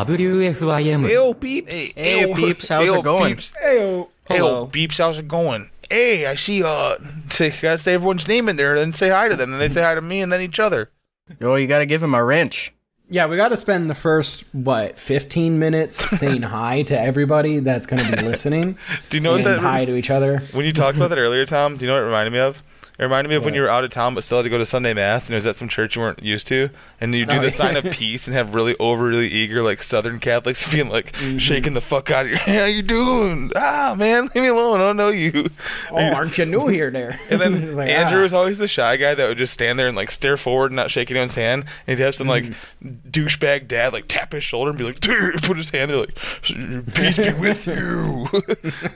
WFYM. Ayo, peeps. Hey, peeps, how's it going? Peeps. Ayo. Ayo, peeps, how's it going? Hey, I see, gotta say everyone's name in there and then say hi to them. And they say hi to me and then each other. Oh, you gotta give him a wrench. Yeah, we got to spend the first, 15 minutes saying hi to everybody that's going to be listening. Do you know what that... hi to each other. When you talked about that earlier, Tom, do you know what it reminded me of? It reminded me of when you were out of town but still had to go to Sunday Mass and it was at some church you weren't used to. And you do the sign of peace and have really overly eager, like, Southern Catholics being, like, shaking the fuck out of your... Hey, how you doing? Ah, man, leave me alone. I don't know you. Oh, aren't you new here there? And then like, Andrew was always the shy guy that would just stand there and, like, stare forward and not shake anyone's hand. And he'd have some, like, douchebag dad, like, tap his shoulder and be like, dude, put his hand there, like, peace be with you.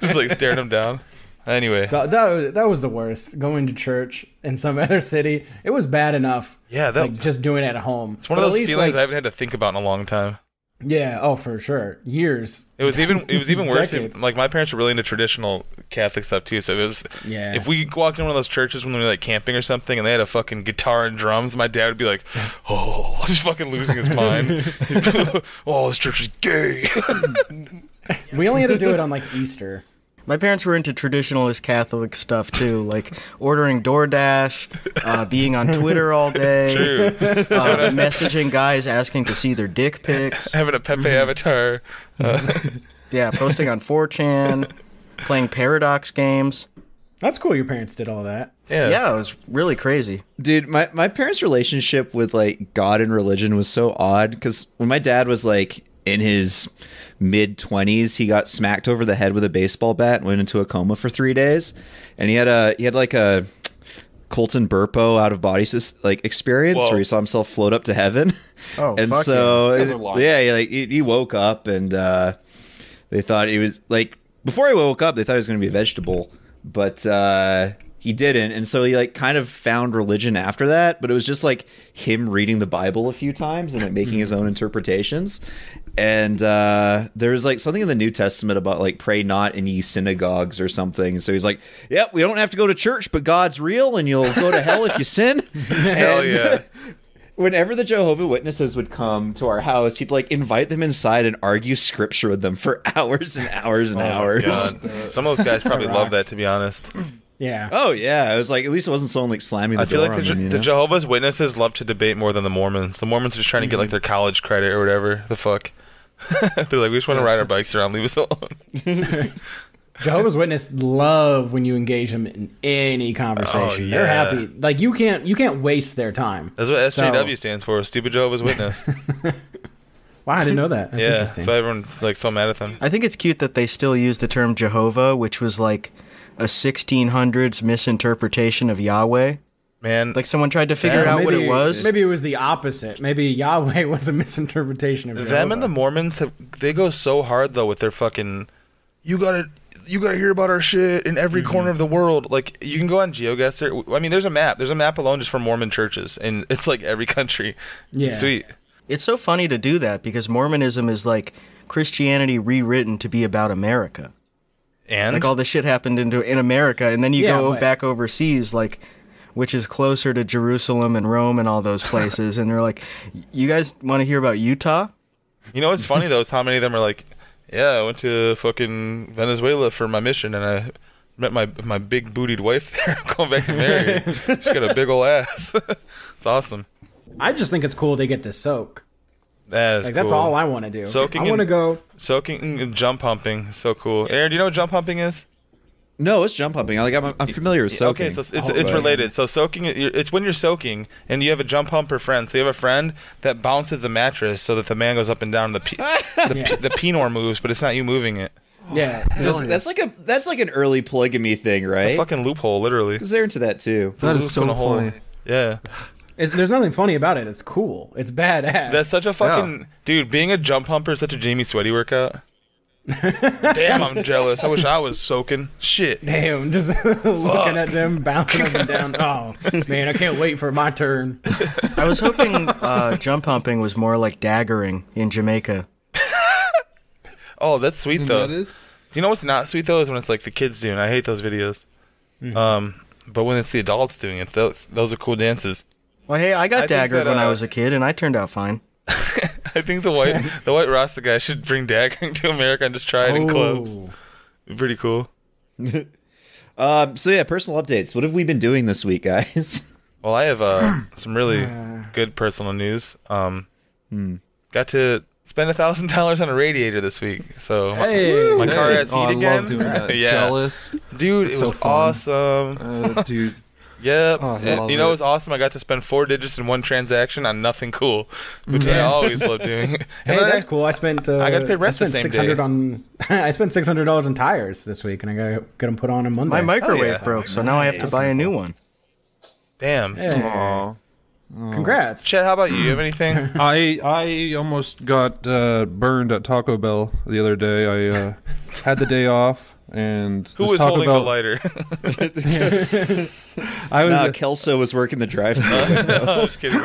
Just, like, staring him down. Anyway. That was the worst. Going to church in some other city. It was bad enough. Yeah. Like, just doing it at home. It's one of those feelings I haven't had to think about in a long time. Yeah. Oh, for sure. Years. It was even worse. Like, my parents were really into traditional Catholic stuff, too. So it was... Yeah. If we walked in one of those churches when we were, like, camping or something and they had a fucking guitar and drums, my dad would be like, oh, just fucking losing his mind. Oh, this church is gay. We only had to do it on, like, Easter. My parents were into traditionalist Catholic stuff, too, like ordering DoorDash, being on Twitter all day, messaging guys asking to see their dick pics. Having a Pepe avatar. Yeah, posting on 4chan, playing Paradox games. That's cool your parents did all that. Yeah, it was really crazy. Dude, my parents' relationship with, like, God and religion was so odd, because when my dad was, like, in his mid-20s, he got smacked over the head with a baseball bat and went into a coma for 3 days. And he had like a Colton Burpo out-of-body experience where he saw himself float up to heaven. Oh, and fuck so he woke up and they thought he was like, before he woke up, they thought he was going to be a vegetable, but he didn't, and so he like kind of found religion after that, but it was just like him reading the Bible a few times and like making his own interpretations. And there was like something in the New Testament about like pray not in ye synagogues or something. So he's like, yep, we don't have to go to church, but God's real and you'll go to hell if you sin. Hell yeah. Whenever the Jehovah's Witnesses would come to our house, he'd like invite them inside and argue scripture with them for hours and hours and hours. God. Some of those guys probably love that, to be honest. Yeah. Oh yeah. It was like, at least it wasn't someone like slamming the door on them. I feel like the Jehovah's Witnesses love to debate more than the Mormons. The Mormons are just trying to get like their college credit or whatever the fuck. They're like, we just want to ride our bikes around, leave us alone. Jehovah's Witnesses love when you engage them in any conversation. They're happy. Like you can't waste their time. That's what SJW stands for, Stupid Jehovah's Witness. Wow, I didn't know that. That's interesting. So everyone's like so mad at them. I think it's cute that they still use the term Jehovah, which was like a 1600s misinterpretation of Yahweh. Man, like someone tried to figure out what it was. Maybe it was the opposite. Maybe Yahweh was a misinterpretation of Jehovah. Them and the Mormons, they go so hard though with their fucking, you gotta hear about our shit in every corner of the world. Like you can go on GeoGuessr. I mean, there's a map alone just for Mormon churches, and it's like every country. Yeah, sweet. It's so funny to do that because Mormonism is like Christianity rewritten to be about America. And like all this shit happened in America, and then you go back overseas, like, which is closer to Jerusalem and Rome and all those places, and they're like, you guys want to hear about Utah? You know what's funny though is how many of them are like, yeah, I went to fucking Venezuela for my mission, and I met my big bootied wife there. I'm going back to marry her. She's got a big ol' ass. It's awesome. I just think it's cool they get to soak. That is like, cool. That's all I want to do. I want to go soaking and jump humping. So cool. Aaron, do you know what jump humping is? No, it's jump humping. I'm familiar with soaking. Okay, so it's related. So soaking, it's when you're soaking and you have a jump humper friend. So you have a friend that bounces the mattress so that the man goes up and down. The penor moves, but it's not you moving it. Yeah, that's like an early polygamy thing, right? A fucking loophole, literally. Because they're into that too. That is so funny. Yeah. There's nothing funny about it. It's cool. It's badass. That's such a fucking... Dude, being a jump humper is such a Jamie Sweaty workout. Damn, I'm jealous. I wish I was soaking. Shit. Damn, just looking at them bouncing up and down. Oh, man, I can't wait for my turn. I was hoping jump humping was more like daggering in Jamaica. Oh, that's sweet, though. That is? Do you know what's not sweet, though, is when it's like the kids doing it. I hate those videos. But when it's the adults doing it, those are cool dances. Well, hey, I got daggered when I was a kid, and I turned out fine. I think the white Rasta guy should bring daggering to America and just try it in clubs. Be pretty cool. So yeah, personal updates. What have we been doing this week, guys? Well, I have some really good personal news. Got to spend $1,000 on a radiator this week, so my car has heat again. I love doing that. Yeah. Jealous, dude. It so was fun. awesome, dude. Yep. Oh, I And love you know it. it was awesome? I got to spend 4 digits in one transaction on nothing cool, which I always love doing. Hey, And then that's cool. I spent. I got to pay rent I spent the same $600 day. on. I spent $600 on tires this week, and I got them put on Monday. My microwave yeah. broke, so now I have to buy a new one. Damn. Hey, Aw. congrats. Chet, how about you? You have anything? I almost got burned at Taco Bell the other day. I had the day off, and Who this was Taco holding Bell, the lighter? I was, Kelso was working the drive-thru. I'm just kidding.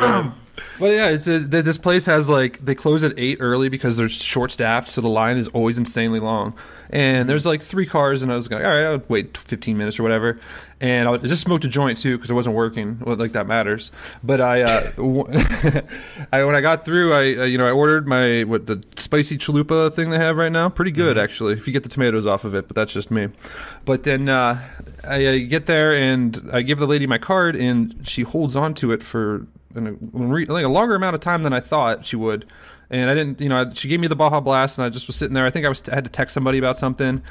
but yeah, this place has like they close at 8 early because they're short staffed, so the line is always insanely long. And there's like 3 cars, and I was like, all right, I'll wait 15 minutes or whatever. And I just smoked a joint too because it wasn't working. Well, like that matters. But when I got through, I ordered the spicy chalupa thing they have right now. Pretty good actually, if you get the tomatoes off of it. But that's just me. But then I get there and I give the lady my card, and she holds on to it for like a longer amount of time than I thought she would. And I didn't, she gave me the Baja Blast, and I just was sitting there. I think I had to text somebody about something,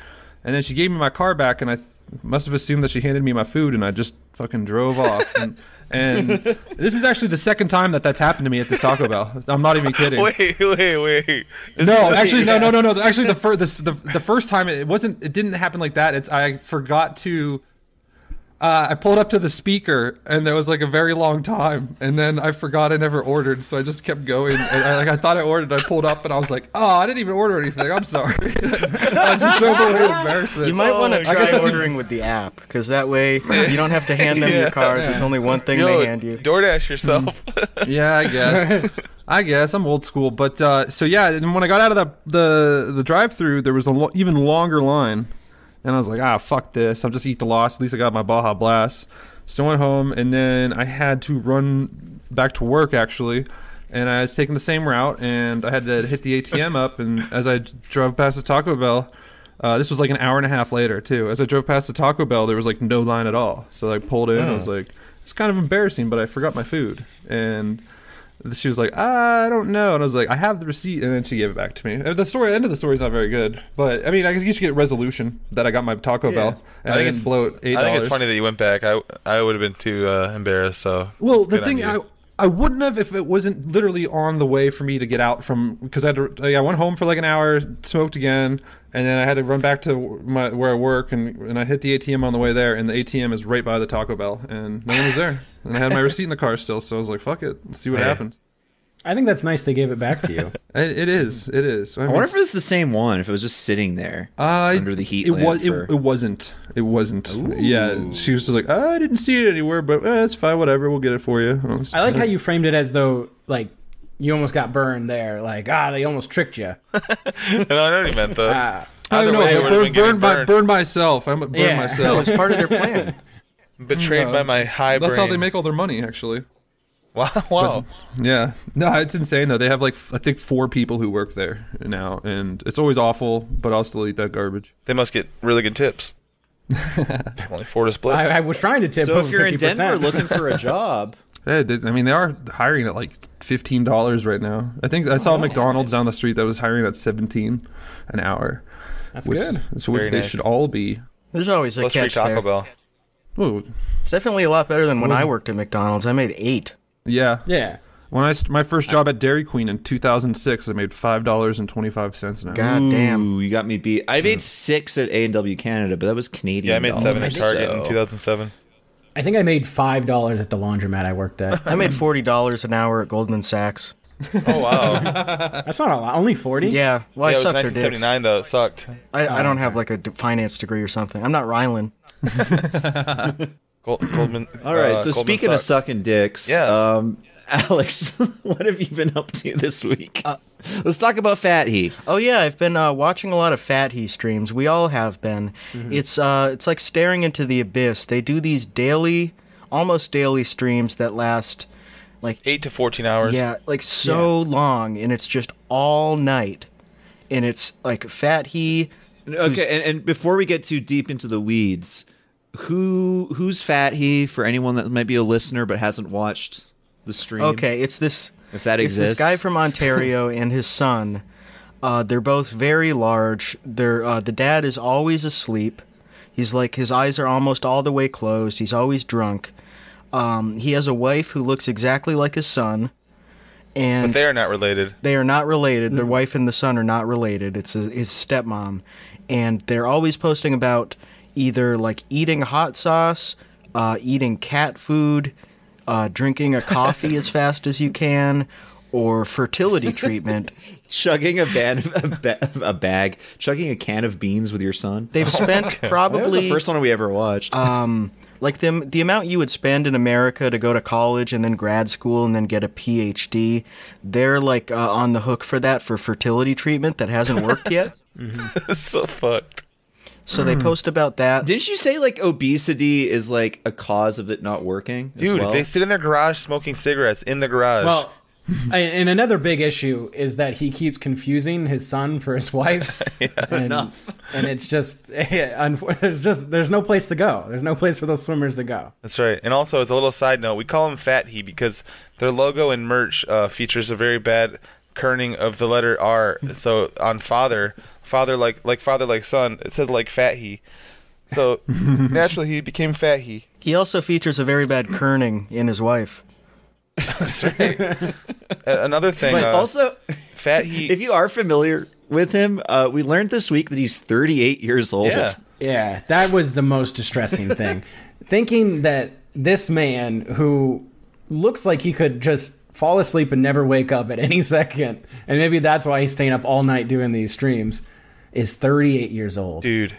and then she gave me my car back, and I must have assumed that she handed me my food, and I just fucking drove off. And this is actually the second time that's happened to me at this Taco Bell. I'm not even kidding. Wait. No, actually, no. Actually, the first time it didn't happen like that. I forgot to. I pulled up to the speaker, and there was like a very long time, and then I forgot I never ordered, so I just kept going. And I thought I ordered. I pulled up, and I was like, "Oh, I didn't even order anything. I'm sorry." I just drove away in embarrassment. You might want to I guess try that's ordering with the app, because that way you don't have to hand them your card. There's only one thing they hand you. DoorDash yourself. Yeah, I guess I'm old school, but so yeah. And when I got out of the drive-through, there was an even longer line. And I was like, fuck this. I'll just eat the loss. At least I got my Baja Blast. So I went home, and then I had to run back to work, actually. And I was taking the same route, and I had to hit the ATM up. And as I drove past the Taco Bell, this was like an hour and a half later, too. As I drove past the Taco Bell, there was like no line at all. So I pulled in. I was like, it's kind of embarrassing, but I forgot my food. And she was like, I don't know. And I was like, I have the receipt. And then she gave it back to me. The end of the story is not very good. But, I mean, I guess you should get resolution that I got my Taco Bell. And I didn't blow $8. I think it's funny that you went back. I would have been too embarrassed. So well, the thing, I wouldn't have if it wasn't literally on the way for me to get out from, because I went home for like an hour, smoked again, and then I had to run back to where I work, and I hit the ATM on the way there, and the ATM is right by the Taco Bell, and no one was there. And I had my receipt in the car still, so I was like, fuck it, let's see what happens. I think that's nice they gave it back to you. It is. I wonder if it was the same one, if it was just sitting there under the heat lamp. It wasn't. Ooh. Yeah, she was just like, I didn't see it anywhere, but it's fine, whatever, we'll get it for you. I like how you framed it as though, like, you almost got burned there. Like, they almost tricked you. No, I know what you meant, though. I don't know, burn myself. I'm burn myself. It's part of their plan. Betrayed by my high brain. That's how they make all their money, actually. Wow. But, yeah. No, it's insane, though. They have, like, I think 4 people who work there now, and it's always awful, but I'll still eat that garbage. They must get really good tips. Only 4 to split. I was trying to tip So over if you're 50%. in Denver looking for a job... They are hiring at, like, $15 right now. I think I saw McDonald's down the street that was hiring at $17 an hour. That's good. It's what they should all be. There's always a Plus free catch Taco there. Bell. Oh, It's definitely a lot better than when I worked at McDonald's. I made $8. yeah. Yeah. When my first job at Dairy Queen in 2006, I made $5.25 an hour. God damn. Ooh, you got me beat. I made 6 at A&W Canada, but that was Canadian. Yeah, I made 7 at dollars, Target so- in 2007. I think I made $5 at the laundromat I worked at. I made $40 an hour at Goldman Sachs. Oh, wow. That's not a lot. Only 40? Yeah, well, Yeah, I it was sucked their dicks. 1979, though. It sucked. I don't have like a finance degree or something. I'm not Rylan. Goldman. All right, so Goldman speaking of sucks. sucking dicks, Yes. Alex, what have you been up to this week? Let's talk about Fathe. Oh yeah, I've been watching a lot of Fathe streams. We all have been. It's like staring into the abyss. They do these daily, almost daily streams that last like 8 to 14 hours. Yeah, like so long, and it's just all night, and it's like Fathe. Okay, and before we get too deep into the weeds, who's Fathe for anyone that might be a listener but hasn't watched the stream? Okay, it's this. If that It's exists. this guy from Ontario and his son. They're both very large. The dad is always asleep. He's like, his eyes are almost all the way closed. He's always drunk. He has a wife who looks exactly like his son. And But they are not related. they are not related. Their wife and the son are not related. It's his stepmom. And they're always posting about either like eating hot sauce, eating cat food, drinking a coffee as fast as you can, or fertility treatment. Chugging a bag, chugging a can of beans with your son. They've spent That was probably the first one we ever watched. like the amount you would spend in America to go to college and then grad school and then get a PhD. They're like on the hook for that for fertility treatment that hasn't worked yet. It's so fucked. So they post about that. Didn't you say like obesity is like a cause of it not working? as Dude, well? they sit in their garage smoking cigarettes in the garage. Well, and another big issue is that he keeps confusing his son for his wife. And it's just, there's no place to go. There's no place for those swimmers to go. That's right. And also, as a little side note, we call him Fathe because their logo and merch features a very bad kerning of the letter R. So on father like son, it says like Fathe. So naturally, he became Fathe. He also features a very bad kerning in his wife. That's right. Another thing, But also, Fathe. if you are familiar with him, we learned this week that he's 38 years old. Yeah. Yeah, that was the most distressing thing. Thinking that this man who looks like he could just fall asleep and never wake up at any second, and maybe that's why he's staying up all night doing these streams, is 38 years old. Dude,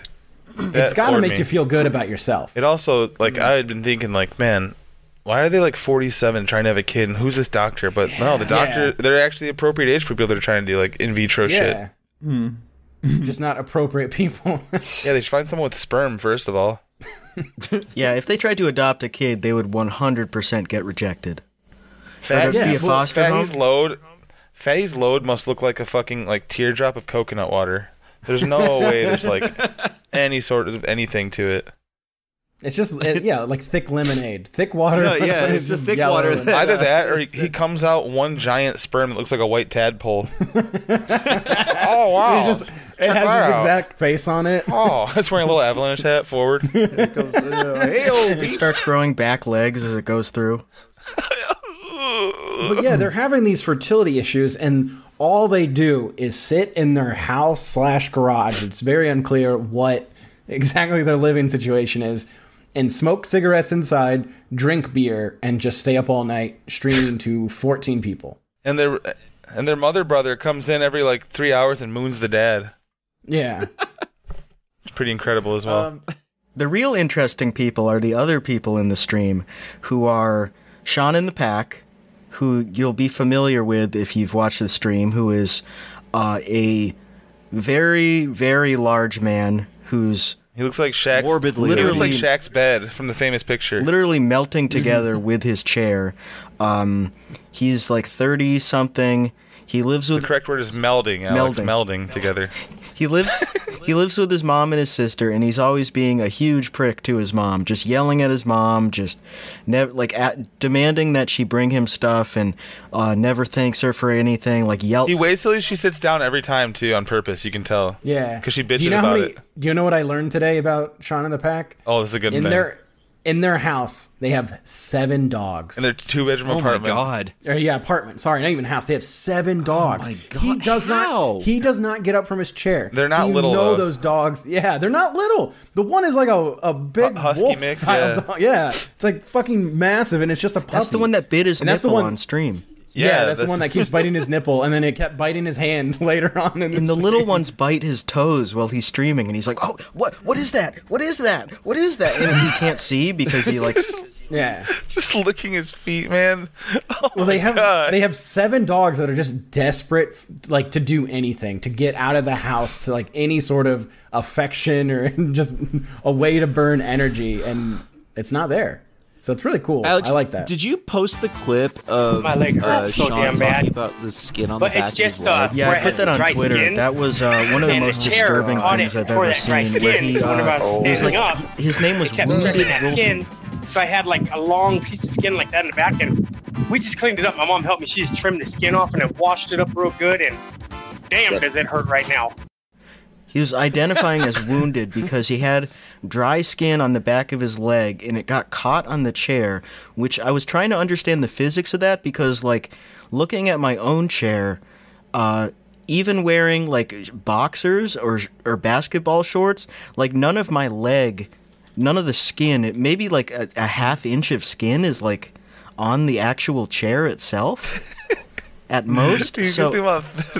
It's got to make you feel good about yourself. It also, like, I had been thinking, like, man, why are they like 47 trying to have a kid? And who's this doctor? But no, the doctor, they're actually the appropriate age for people that are trying to do like in vitro shit. Just not appropriate people. Yeah, they should find someone with sperm, first of all. Yeah, if they tried to adopt a kid, they would 100% get rejected. Fat, Be a foster home? Fatty's load must look like a fucking like teardrop of coconut water. There's no way there's like any sort of anything to it. It's just, like thick lemonade. Thick water. No, yeah, it's just thick water. Either that or he comes out one giant sperm that looks like a white tadpole. Oh, wow. It has his exact face on it. Oh, it's wearing a little avalanche hat forward. It starts growing back legs as it goes through. But yeah, they're having these fertility issues, and all they do is sit in their house/garage. It's very unclear what exactly their living situation is, and smoke cigarettes inside, drink beer, and just stay up all night streaming to 14 people. And their mother brother comes in every like 3 hours and moons the dad. Yeah. It's pretty incredible as well. The real interesting people are the other people in the stream, who are Sean in the Pack, who you'll be familiar with if you've watched the stream, who is a very, very large man who's He looks like Shaq's morbidly He looks like obese. Shaq's bed from the famous picture. literally melting together with his chair. He's like 30-something. He lives The with correct word is melding, Alex. Melding together. He lives with his mom and his sister, and he's always being a huge prick to his mom, just yelling at his mom, just demanding that she bring him stuff, and never thanks her for anything. He waits till she sits down every time too, on purpose. You can tell. Yeah. Because she bitches Do you know about it. Do you know what I learned today about Sean and the Pack? Oh, this is a good In thing. In their house, they have 7 dogs. In their 2-bedroom Oh my apartment. god. Apartment. Sorry, not even house. They have 7 dogs. my God. He does not get up from his chair. They're not so you little, know though. those dogs. Yeah, they're not little. The one is like a big Husky wolf mix, style yeah. dog. Yeah, it's like fucking massive, and it's just a puppy. That's the one that bit his And that's the nipple one- on stream. Yeah, that's the one that keeps biting his nipple, and then it kept biting his hand later on. And the little ones bite his toes while he's streaming, and he's like, "Oh, what is that? What is that? What is that?" And he can't see because he Yeah. Just licking his feet, man. Oh Well, they my God. have 7 dogs that are just desperate, like, to do anything, to get out of the house, to like any sort of affection or just a way to burn energy, and it's not there. So it's really cool. Alex, I like that. Did you post the clip of My leg hurts so Sean damn bad. talking about the skin on But the back it's just, of his leg? Yeah, where I it put has that on dry Twitter. skin, That was one of the and most the chair disturbing caught things it I've tore ever that dry seen. Where skin, he, so when I was it was standing like, up, his name was it kept Wounded stretching that Wolf. skin. So I had like a long piece of skin like that in the back, and we just cleaned it up. My mom helped me. She just trimmed the skin off and then washed it up real good, and damn, does it hurt right now. He was identifying as wounded because he had dry skin on the back of his leg and it got caught on the chair, which I was trying to understand the physics of that because, like, looking at my own chair, even wearing, like, boxers or basketball shorts, like, none of the skin, maybe, like, a half inch of skin is, like, on the actual chair itself at most. Dude, So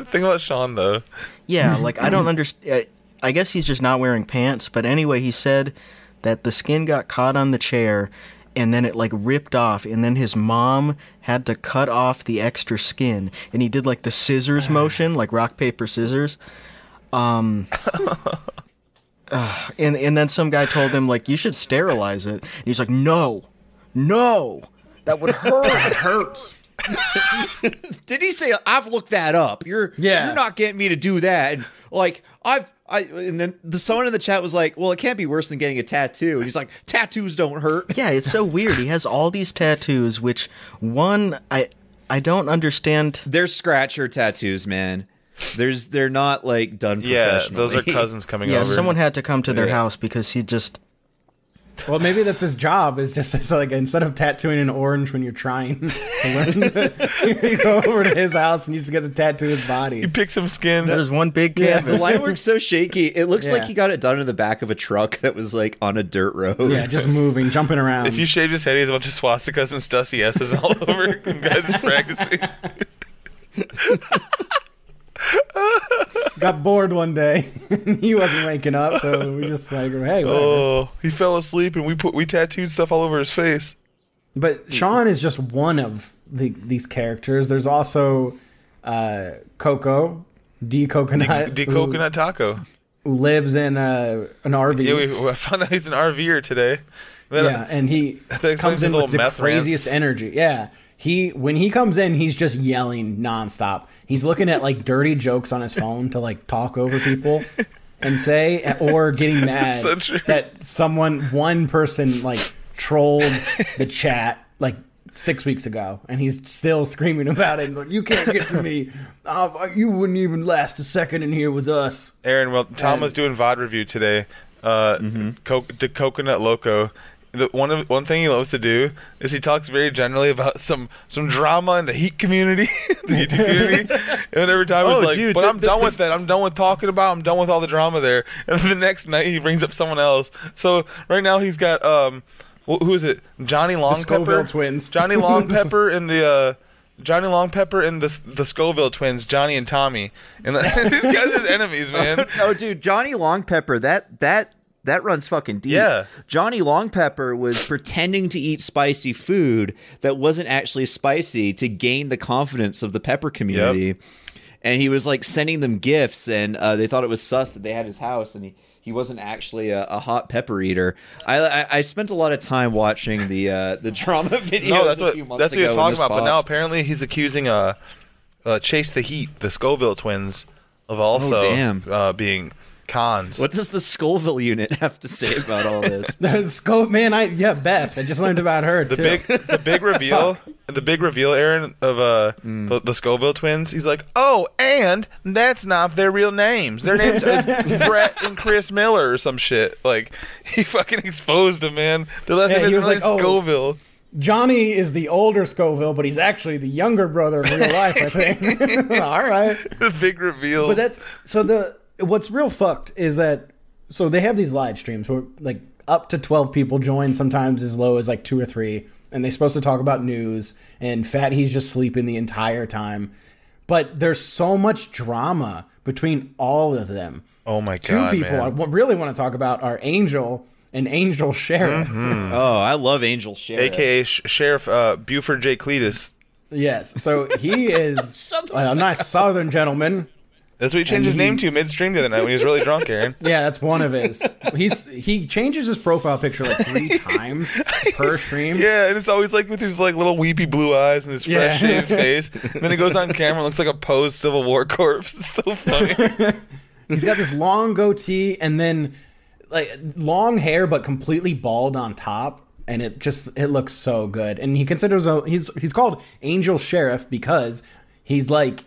think about Sean, though. yeah, like, I don't understand. I guess he's just not wearing pants. But anyway, he said that the skin got caught on the chair and then it, like, ripped off. And then his mom had to cut off the extra skin. And he did, like, the scissors motion, like rock, paper, scissors. And then some guy told him, like, you should sterilize it. And he's like, no, that would hurt. It hurts. Did he say, I've looked that up? You're not getting me to do that. And, like, and then someone in the chat was like, well, it can't be worse than getting a tattoo. And he's like, tattoos don't hurt. Yeah, it's so weird. He has all these tattoos, which, one, I don't understand. They're scratcher tattoos, man. They're not, like, done professionally. Yeah, those are cousins coming Yeah, over. someone had to come to their house because he just... Well, maybe that's his job. Is just it's like instead of tattooing an orange when you're trying to learn, you go over to his house and you just get to tattoo his body. You pick some skin. There's one big The canvas. line work's so shaky. It looks like Yeah. he got it done in the back of a truck that was, like, on a dirt road. Yeah, just moving, jumping around. If you shaved his head, he has a bunch of swastikas and Stussy S's all over. And guys just practicing. Got bored one day and he wasn't waking up, so we just like, hey, whatever. Oh, he fell asleep and we tattooed stuff all over his face. But Sean is just one of these characters. There's also Coco, D Coconut, The coconut taco. who lives in an RV. Yeah, I found out he's an RVer today. Yeah, and he explains comes in his with the little meth craziest rants. energy. Yeah, when he comes in, he's just yelling nonstop. He's looking at like dirty jokes on his phone to like talk over people and say, or getting mad So true. that one person like trolled the chat like 6 weeks ago, and he's still screaming about it. Like, you can't get to me. You wouldn't even last a second in here with us. Aaron, well, Tom was doing VOD review today. The Coconut Loco. The one thing he loves to do is he talks very generally about some drama in the Heat community, the Heat community, and every time he's like, dude, "But I'm done with that. I'm done with talking about. I'm done with all the drama there." And then the next night he brings up someone else. So right now he's got who is it? Johnny Longpepper, Scoville twins. Johnny Longpepper and the Johnny Longpepper and the Scoville twins, Johnny and Tommy, and these guys are his enemies, man. Oh, dude, Johnny Longpepper, that runs fucking deep. Yeah. Johnny Longpepper was pretending to eat spicy food that wasn't actually spicy to gain the confidence of the pepper community. Yep. And he was like sending them gifts, and they thought it was sus that they had his house, and he wasn't actually a hot pepper eater. I spent a lot of time watching the drama videos. No, that's a few months what he was ago when talking this about. But now popped. apparently he's accusing Chase the Heat, the Scoville twins, of also being cons. What does the Scoville unit have to say about all this? Beth. I just learned about her too. The big reveal, Aaron, of the Scoville twins. He's like, oh, and that's not their real names. Their names is Brett and Chris Miller or some shit. Like, he fucking exposed them, man. The last name he is was really like, oh, Scoville. Johnny is the older Scoville, but he's actually the younger brother in real life, I think. All right. The big reveal. But what's real fucked is that they have these live streams where like up to 12 people join, sometimes as low as like 2 or 3, and they're supposed to talk about news, and he's just sleeping the entire time. But there's so much drama between all of them. Oh my Two God, people man. I really want to talk about are Angel and Angel Sheriff. Oh, I love Angel Sheriff. AKA Sheriff Buford J. Cletus. Yes, so he is a nice Southern gentleman That's what he changed his name to midstream the other night when he was really drunk, Aaron. Yeah, that's one of his. He changes his profile picture like 3 times per stream. Yeah, and it's always like with his like little weepy blue eyes and his fresh shaved face. And then he goes on camera and looks like a posed Civil War corpse. It's so funny. He's got this long goatee and then like long hair but completely bald on top. And it looks so good. And he considers he's called Angel Sheriff because he's like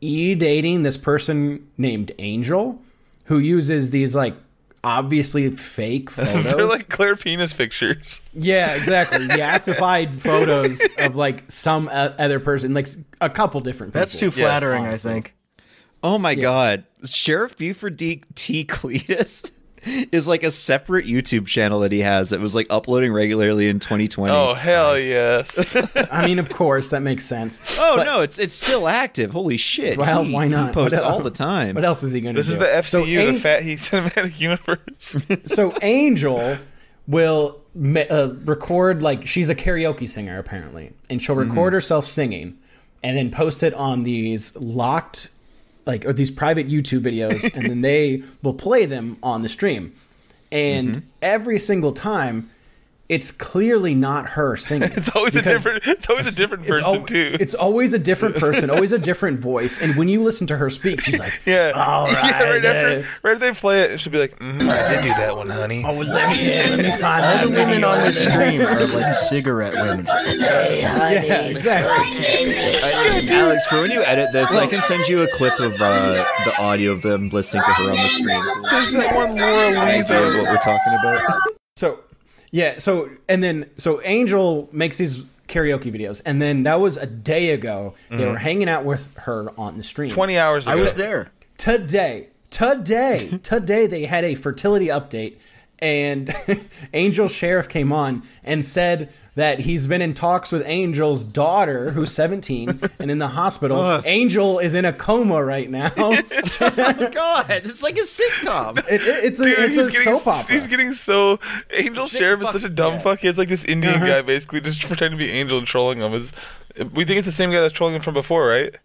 dating this person named Angel who uses these like obviously fake photos. They're like clear penis pictures. Yeah, exactly. Yassified photos of like some other person, like a couple different people. That's too flattering, I think. Oh my God. Sheriff Buford T. Cletus is like a separate YouTube channel that he has that was like uploading regularly in 2020. Oh, hell yes. I mean, of course, that makes sense. Oh, no, it's still active. Holy shit. Well, why not? He posts all the time. What else is he going to do? This is the FCU, the Fat Heat Cinematic Universe. So Angel will record, like, she's a karaoke singer, apparently. And she'll record herself singing and then post it on these locked or these private YouTube videos, and then they will play them on the stream. And every single time, it's clearly not her singing. It's always a different person too. It's always a different person, always a different voice. And when you listen to her speak, she's like, all right. Yeah, right after they play it, she'll be like, I did do that one, honey. Oh, let me find All that the women video. on this stream are like cigarette women. Yeah, exactly. Alex, for when you edit this, I can send you a clip of the audio of them listening to her on the stream. There's that one Laura Lee Idea of what we're talking about. So Angel makes these karaoke videos, and then that was a day ago. They were hanging out with her on the stream. 20 hours ago. I was there. Today, they had a fertility update, and Angel Sheriff came on and said that he's been in talks with Angel's daughter, who's 17, and in the hospital. Angel is in a coma right now. God, it's like a sitcom. It's a soap opera. He's getting so... Angel Sheriff is such a dumb fuck. He has like this Indian guy basically just pretending to be Angel and trolling him. We think it's the same guy that's trolling him from before, right?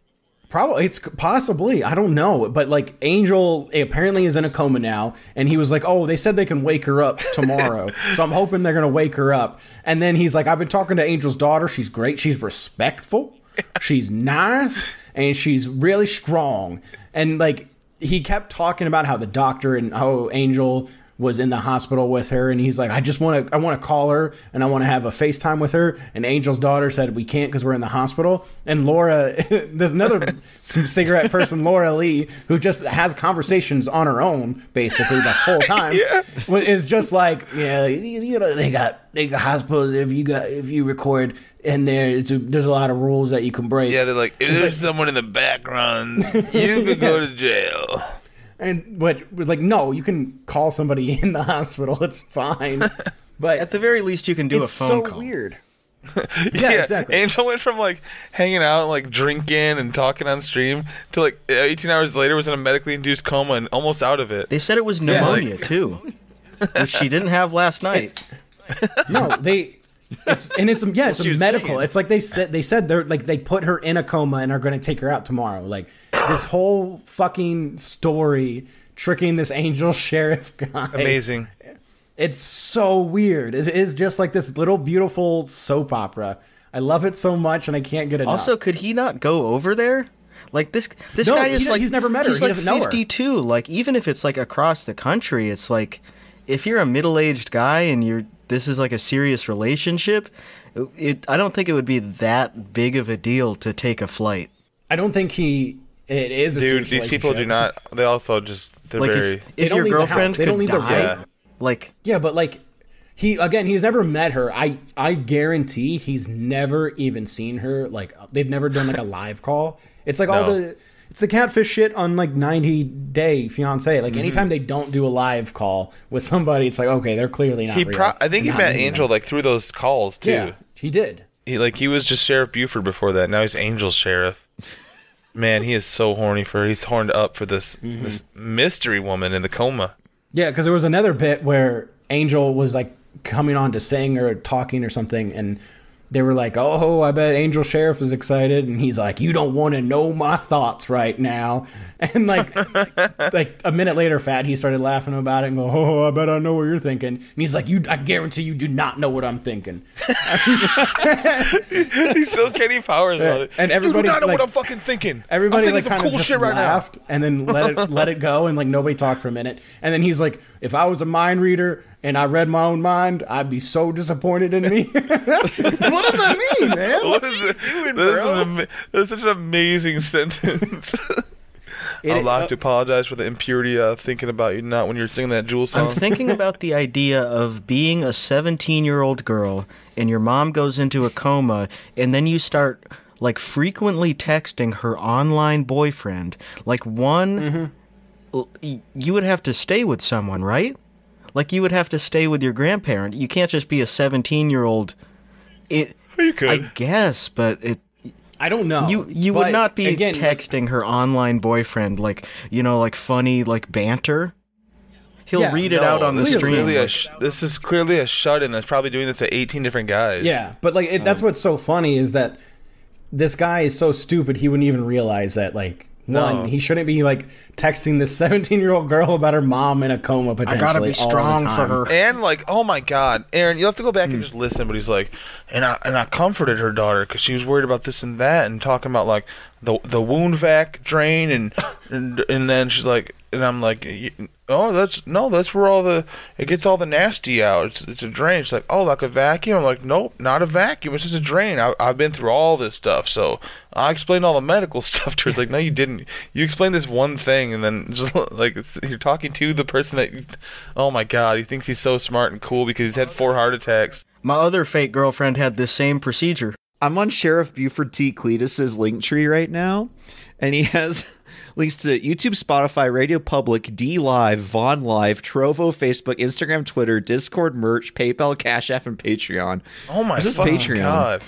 Probably, it's possibly, I don't know, but like Angel apparently is in a coma now, and he was like, oh, they said they can wake her up tomorrow, so I'm hoping they're gonna wake her up. And then he's like, I've been talking to Angel's daughter, she's great, she's respectful, she's nice, and she's really strong. And like he kept talking about how the doctor and how Angel was in the hospital with her, and he's like, I want to call her and I want to have a FaceTime with her. And Angel's daughter said we can't because we're in the hospital. And Laura, there's another cigarette person, Laura Lee, who just has conversations on her own basically the whole time. Is just like, yeah, you know, they got hospitals if you record in there, there's a lot of rules that you can break. Yeah, they're like, if there's someone in the background, you could go to jail. And but was like, no, you can call somebody in the hospital. It's fine. But At the very least, you can do a phone call. It's so weird. Yeah, exactly. Angel went from like hanging out, like drinking and talking on stream to like 18 hours later was in a medically induced coma and almost out of it. They said it was pneumonia too, which she didn't have last night. It's a medical. Saying. It's like they said they're like they put her in a coma and are going to take her out tomorrow. Like this whole fucking story tricking this Angel Sheriff guy. Amazing. It's so weird. It is just like this little beautiful soap opera. I love it so much and I can't get enough. Also, could he not go over there? Like this guy is like he's never met her. He's he like doesn't know 52. Her. Like even if it's like across the country, it's like if you're a middle-aged guy and this is like a serious relationship, I don't think it would be that big of a deal to take a flight. I don't think it is a serious these people do not. They also just they're like very. If your girlfriend they don't leave could the die, room. like but like he's never met her. I guarantee he's never even seen her. Like they've never done like a live call. It's like it's the catfish shit on like 90 Day Fiancé. Like anytime they don't do a live call with somebody, it's like, okay, they're clearly not real. I think he met Angel like through those calls too. Yeah, he did. He was just Sheriff Buford before that. Now he's Angel Sheriff. Man, he is so horny he's horned up for this mystery woman in the coma. Yeah, because there was another bit where Angel was like coming on to sing or talking or something, and they were like, oh, I bet Angel Sheriff is excited. And he's like, you don't want to know my thoughts right now. And like a minute later, he started laughing about it and go, oh, I bet I know what you're thinking. And he's like, I guarantee you do not know what I'm thinking. He's so Kenny Powers on it. And everybody, you do not know like, what I'm fucking thinking. Everybody I'm like thinking kind some of cool just shit right laughed now. and then let it go. And like nobody talked for a minute. And then he's like, if I was a mind reader and I read my own mind, I'd be so disappointed in me. What does that mean, man? What is it? doing, bro? That's such an amazing sentence. I'd like to apologize for the impurity thinking about you not when you're singing that Jewel song. I'm thinking about the idea of being a 17-year-old girl and your mom goes into a coma and then you start like frequently texting her online boyfriend. Like you would have to stay with someone, right? Like you would have to stay with your grandparent. You can't just be a 17-year-old. You could. I guess, but I don't know. You would not be texting her online boyfriend like funny like banter. He'll read it out on the stream. This is clearly a shut-in that's probably doing this to 18 different guys. Yeah, but like that's what's so funny is that this guy is so stupid he wouldn't even realize that he shouldn't be like texting this 17-year-old girl about her mom in a coma potentially. I gotta be strong for her. And like, oh my God, Aaron, you'll have to go back and just listen. But he's like, and I comforted her daughter because she was worried about this and that, and talking about like the wound vac drain, and then she's like, and I'm like, that's where it gets all the nasty out. It's a drain. She's like, oh, like a vacuum. I'm like, nope, not a vacuum. It's just a drain. I've been through all this stuff, so I explained all the medical stuff to her. It's like, no, you didn't. You explained this one thing, and then just like you're talking to the person that. Oh my God, he thinks he's so smart and cool because he's had 4 heart attacks. My other fake girlfriend had this same procedure. I'm on Sheriff Buford T. Cletus's link tree right now, and he has links to YouTube, Spotify, Radio Public, D Live, Vaughn Live, Trovo, Facebook, Instagram, Twitter, Discord, merch, PayPal, Cash App, and Patreon. Oh my Patreon.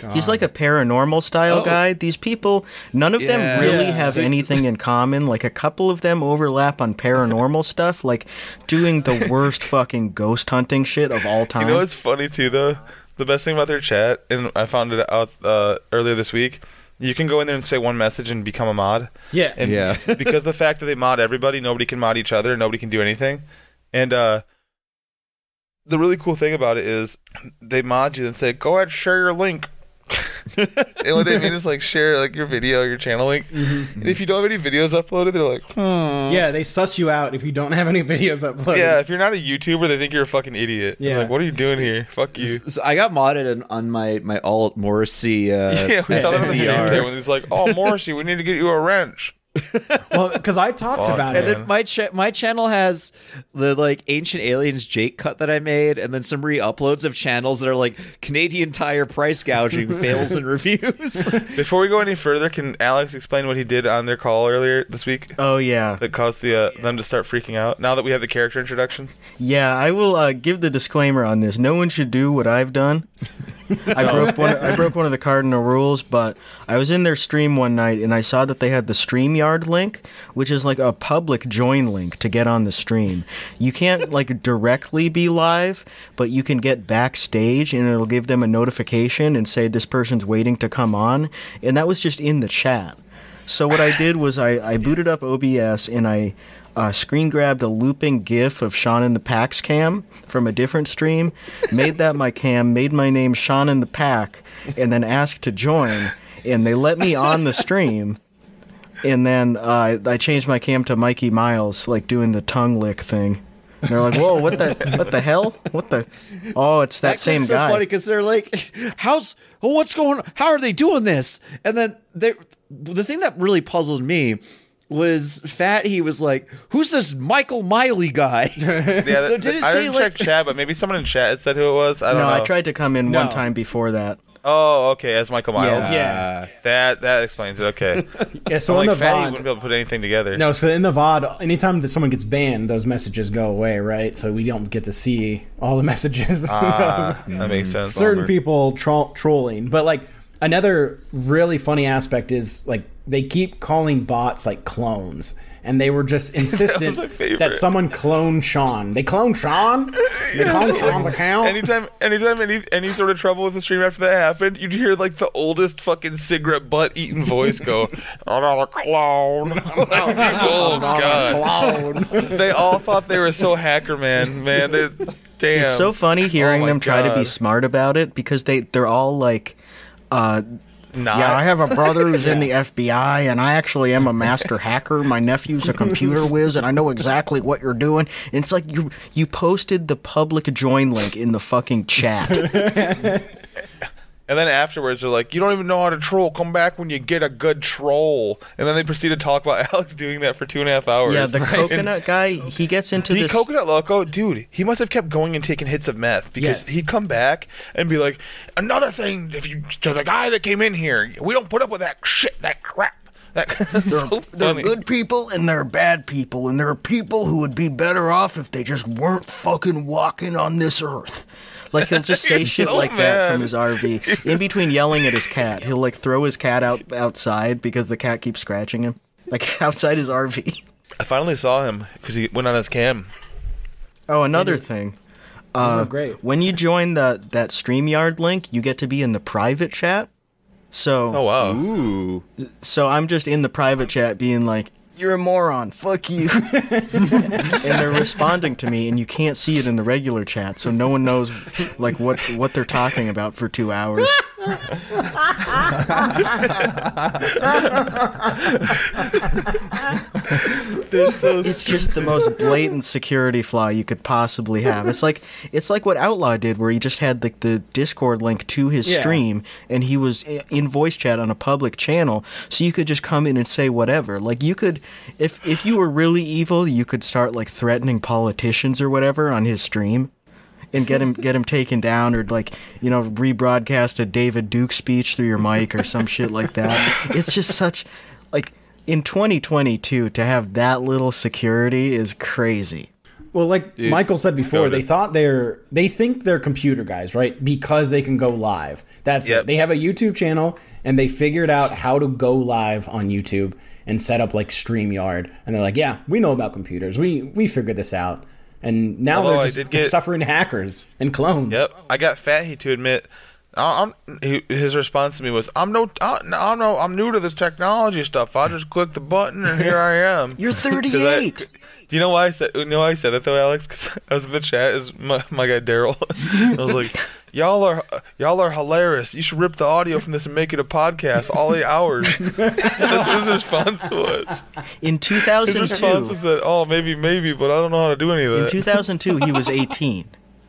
God. He's like a paranormal style guy. These people, none of them really have anything in common. Like a couple of them overlap on paranormal stuff, like doing the worst fucking ghost hunting shit of all time. You know what's funny too, though? The best thing about their chat, and I found it out earlier this week, you can go in there and say one message and become a mod. Yeah. And because the fact that they mod everybody, nobody can mod each other, nobody can do anything. And the really cool thing about it is they mod you and say, go ahead, share your link. And what they mean is like share like your video, your channel link. And if you don't have any videos uploaded, they're like, Yeah, they suss you out if you don't have any videos uploaded. Yeah, if you're not a YouTuber, they think you're a fucking idiot. Yeah. They're like, what are you doing here? Fuck you. So I got modded on my alt Morrissey. Yeah, we saw that on the stream FDR. there when he's like, oh, Morrissey, we need to get you a wrench. Well, because I talked about And it. then my channel has the like Ancient Aliens Jake cut that I made, and then some re-uploads of channels that are like Canadian Tire price gouging fails and reviews. Before we go any further, can Alex explain what he did on their call earlier this week Oh, yeah. that caused them to start freaking out? Now that we have the character introductions, Yeah, I will give the disclaimer on this. No one should do what I've done. I broke one of the cardinal rules, but I was in their stream one night and I saw that they had the StreamYard link, which is like a public join link to get on the stream. You can't like directly be live, but you can get backstage and it'll give them a notification and say this person's waiting to come on, and that was just in the chat. So what I did was I booted up OBS and I screen grabbed a looping GIF of Sean in the Pack's cam from a different stream, made that my cam, made my name Sean in the Pack, and then asked to join. And they let me on the stream. And then I changed my cam to Mikey Miles, like doing the tongue lick thing. And they're like, "Whoa, what the hell? What the? Oh, it's that same so guy." Funny because they're like, what's going on? How are they doing this?" And then the thing that really puzzled me was Fat. He was like, "Who's this Michael Miley guy?" yeah, So did it I say, didn't like- check chat, but maybe someone in chat said who it was. I don't know. I tried to come in No. one time before that. Oh, okay, as Michael Miles. Yeah. That explains it. Okay. Yeah, so I'm in like, the Fatty VOD, wouldn't be able to put anything together. no, so in the VOD, anytime that someone gets banned, those messages go away, right? So we don't get to see all the messages. That makes sense. Certain people trolling, but like Another really funny aspect is like they keep calling bots like clones, and they were just insistent that someone clone Sean. They clone Sean. They clone Sean's account. Anytime any sort of trouble with the stream after that happened, you'd hear like the oldest fucking cigarette butt eating voice go, "Another clone." Oh god. They all thought they were so hacker man. Damn. It's so funny hearing them try to be smart about it because they're all like, yeah, I have a brother who's in the FBI, and I actually am a master hacker. My nephew's a computer whiz, and I know exactly what you're doing. And it's like you posted the public join link in the fucking chat. And then afterwards, they're like, "You don't even know how to troll. Come back when you get a good troll." And then they proceed to talk about Alex doing that for 2.5 hours. Yeah, the coconut guy, he gets into this. The coconut loco, dude, he must have kept going and taking hits of meth because he'd come back and be like, "Another thing, to the guy that came in here, we don't put up with that shit, that crap." They're good people and they're bad people, and there are people who would be better off if they just weren't fucking walking on this earth. Like, he'll just say shit so like mad. that from his RV. In between yelling at his cat, he'll, like, throw his cat outside because the cat keeps scratching him. Like, outside his RV. I finally saw him because he went on his cam. Oh, another thing. Great. When you join that StreamYard link, you get to be in the private chat. So, Oh, wow. Ooh. So I'm just in the private chat being like, "You're a moron, fuck you." And they're responding to me, and you can't see it in the regular chat, so no one knows like what they're talking about for 2 hours. It's just the most blatant security flaw you could possibly have. It's like what Outlaw did, where he just had the Discord link to his stream, and he was in voice chat on a public channel, so you could just come in and say whatever. Like, you could, if you were really evil, you could start like threatening politicians or whatever on his stream. And get him taken down, or like, you know, rebroadcast a David Duke speech through your mic or some shit like that. It's just such, like, in 2022 to have that little security is crazy. Well, like Michael said before, they think they're computer guys, right? Because they can go live. That's it. They have a YouTube channel, and they figured out how to go live on YouTube and set up like StreamYard. And they're like, "Yeah, we know about computers. We figured this out." And now they're just suffering hackers and clones. Yep, I got Fathe to admit. His response to me was, "I'm new to this technology stuff. I just click the button and here I am." You're 38. Do you know why I said? Why I said that though, Alex? Because I was in the chat as my guy Daryl. I was like, "Y'all are hilarious. You should rip the audio from this and make it a podcast. All 8 hours." That's what his response was. In 2002, his response was that, "Oh, maybe, but I don't know how to do any of that." In 2002, he was 18.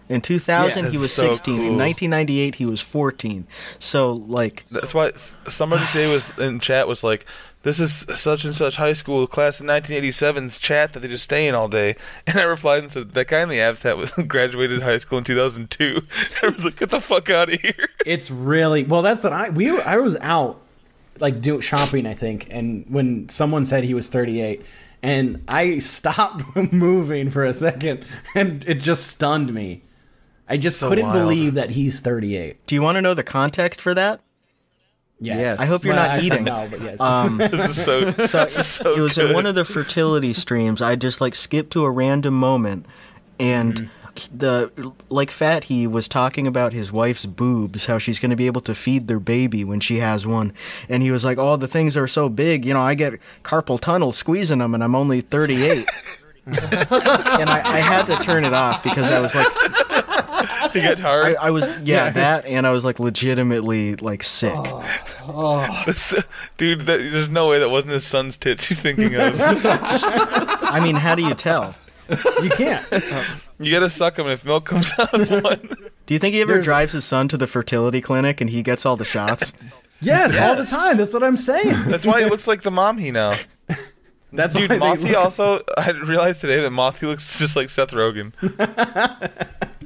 In 2000, he was 16. Cool. In 1998, he was 14. So, like, that's why somebody today was in chat was like, "This is such and such high school class in 1987's chat that they just stay in all day." And I replied and said, "That guy in the abs hat was graduated high school in 2002. I was like, "Get the fuck out of here." It's really well. That's what I was out like doing shopping, I think, and when someone said he was 38, and I stopped moving for a second, and it just stunned me. I just couldn't believe that he's 38. Do you want to know the context for that? Yes. I hope you're not eating. No, but yes. This is so It was in one of the fertility streams. I just like skipped to a random moment, and Fathe was talking about his wife's boobs, how she's going to be able to feed their baby when she has one, and he was like, "Oh, the things are so big, you know, I get carpal tunnel squeezing them, and I'm only 38." And I had to turn it off because I was like, you get tired. I was that, and I was like legitimately like sick. Dude, there's no way that wasn't his son's tits he's thinking of. I mean, how do you tell? You can't. You gotta suck him if milk comes out of one. Do you think he ever drives his son to the fertility clinic and he gets all the shots? Yes, all the time. That's what I'm saying. That's why he looks like the mom he now. That's Dude, Mothie also, I realized today that Mothie looks just like Seth Rogen.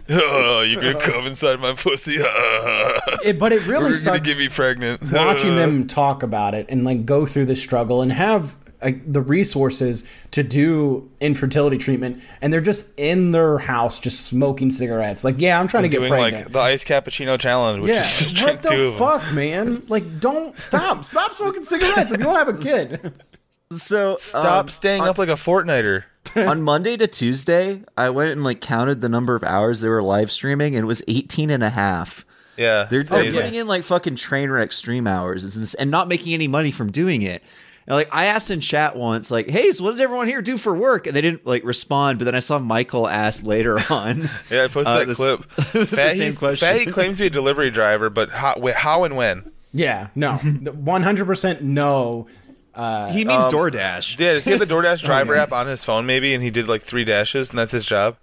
"Oh, you're gonna come inside my pussy." But it really You're sucks gonna get me pregnant. watching them talk about it and like go through the struggle and have the resources to do infertility treatment, and they're just in their house just smoking cigarettes. Like, yeah, I'm trying to get doing pregnant. like the iced cappuccino challenge, which is just what drink 2 the of them. fuck, man? Like, don't stop smoking cigarettes if you want to have a kid. So Stop staying up like a fortnighter. on Monday to Tuesday, I went and like counted the number of hours they were live streaming, and it was 18 and a half. Yeah, They're amazing. putting in like fucking train wreck stream hours and not making any money from doing it. And like I asked in chat once, like, "Hey, so what does everyone here do for work?" And they didn't like respond. But then I saw Michael ask later on. Yeah, I posted that clip. Same question. Fathe claims to be a delivery driver, but how and when? Yeah, no, 100% no. He means DoorDash. Yeah, does he have the DoorDash driver app on his phone maybe, and he did like 3 dashes, and that's his job?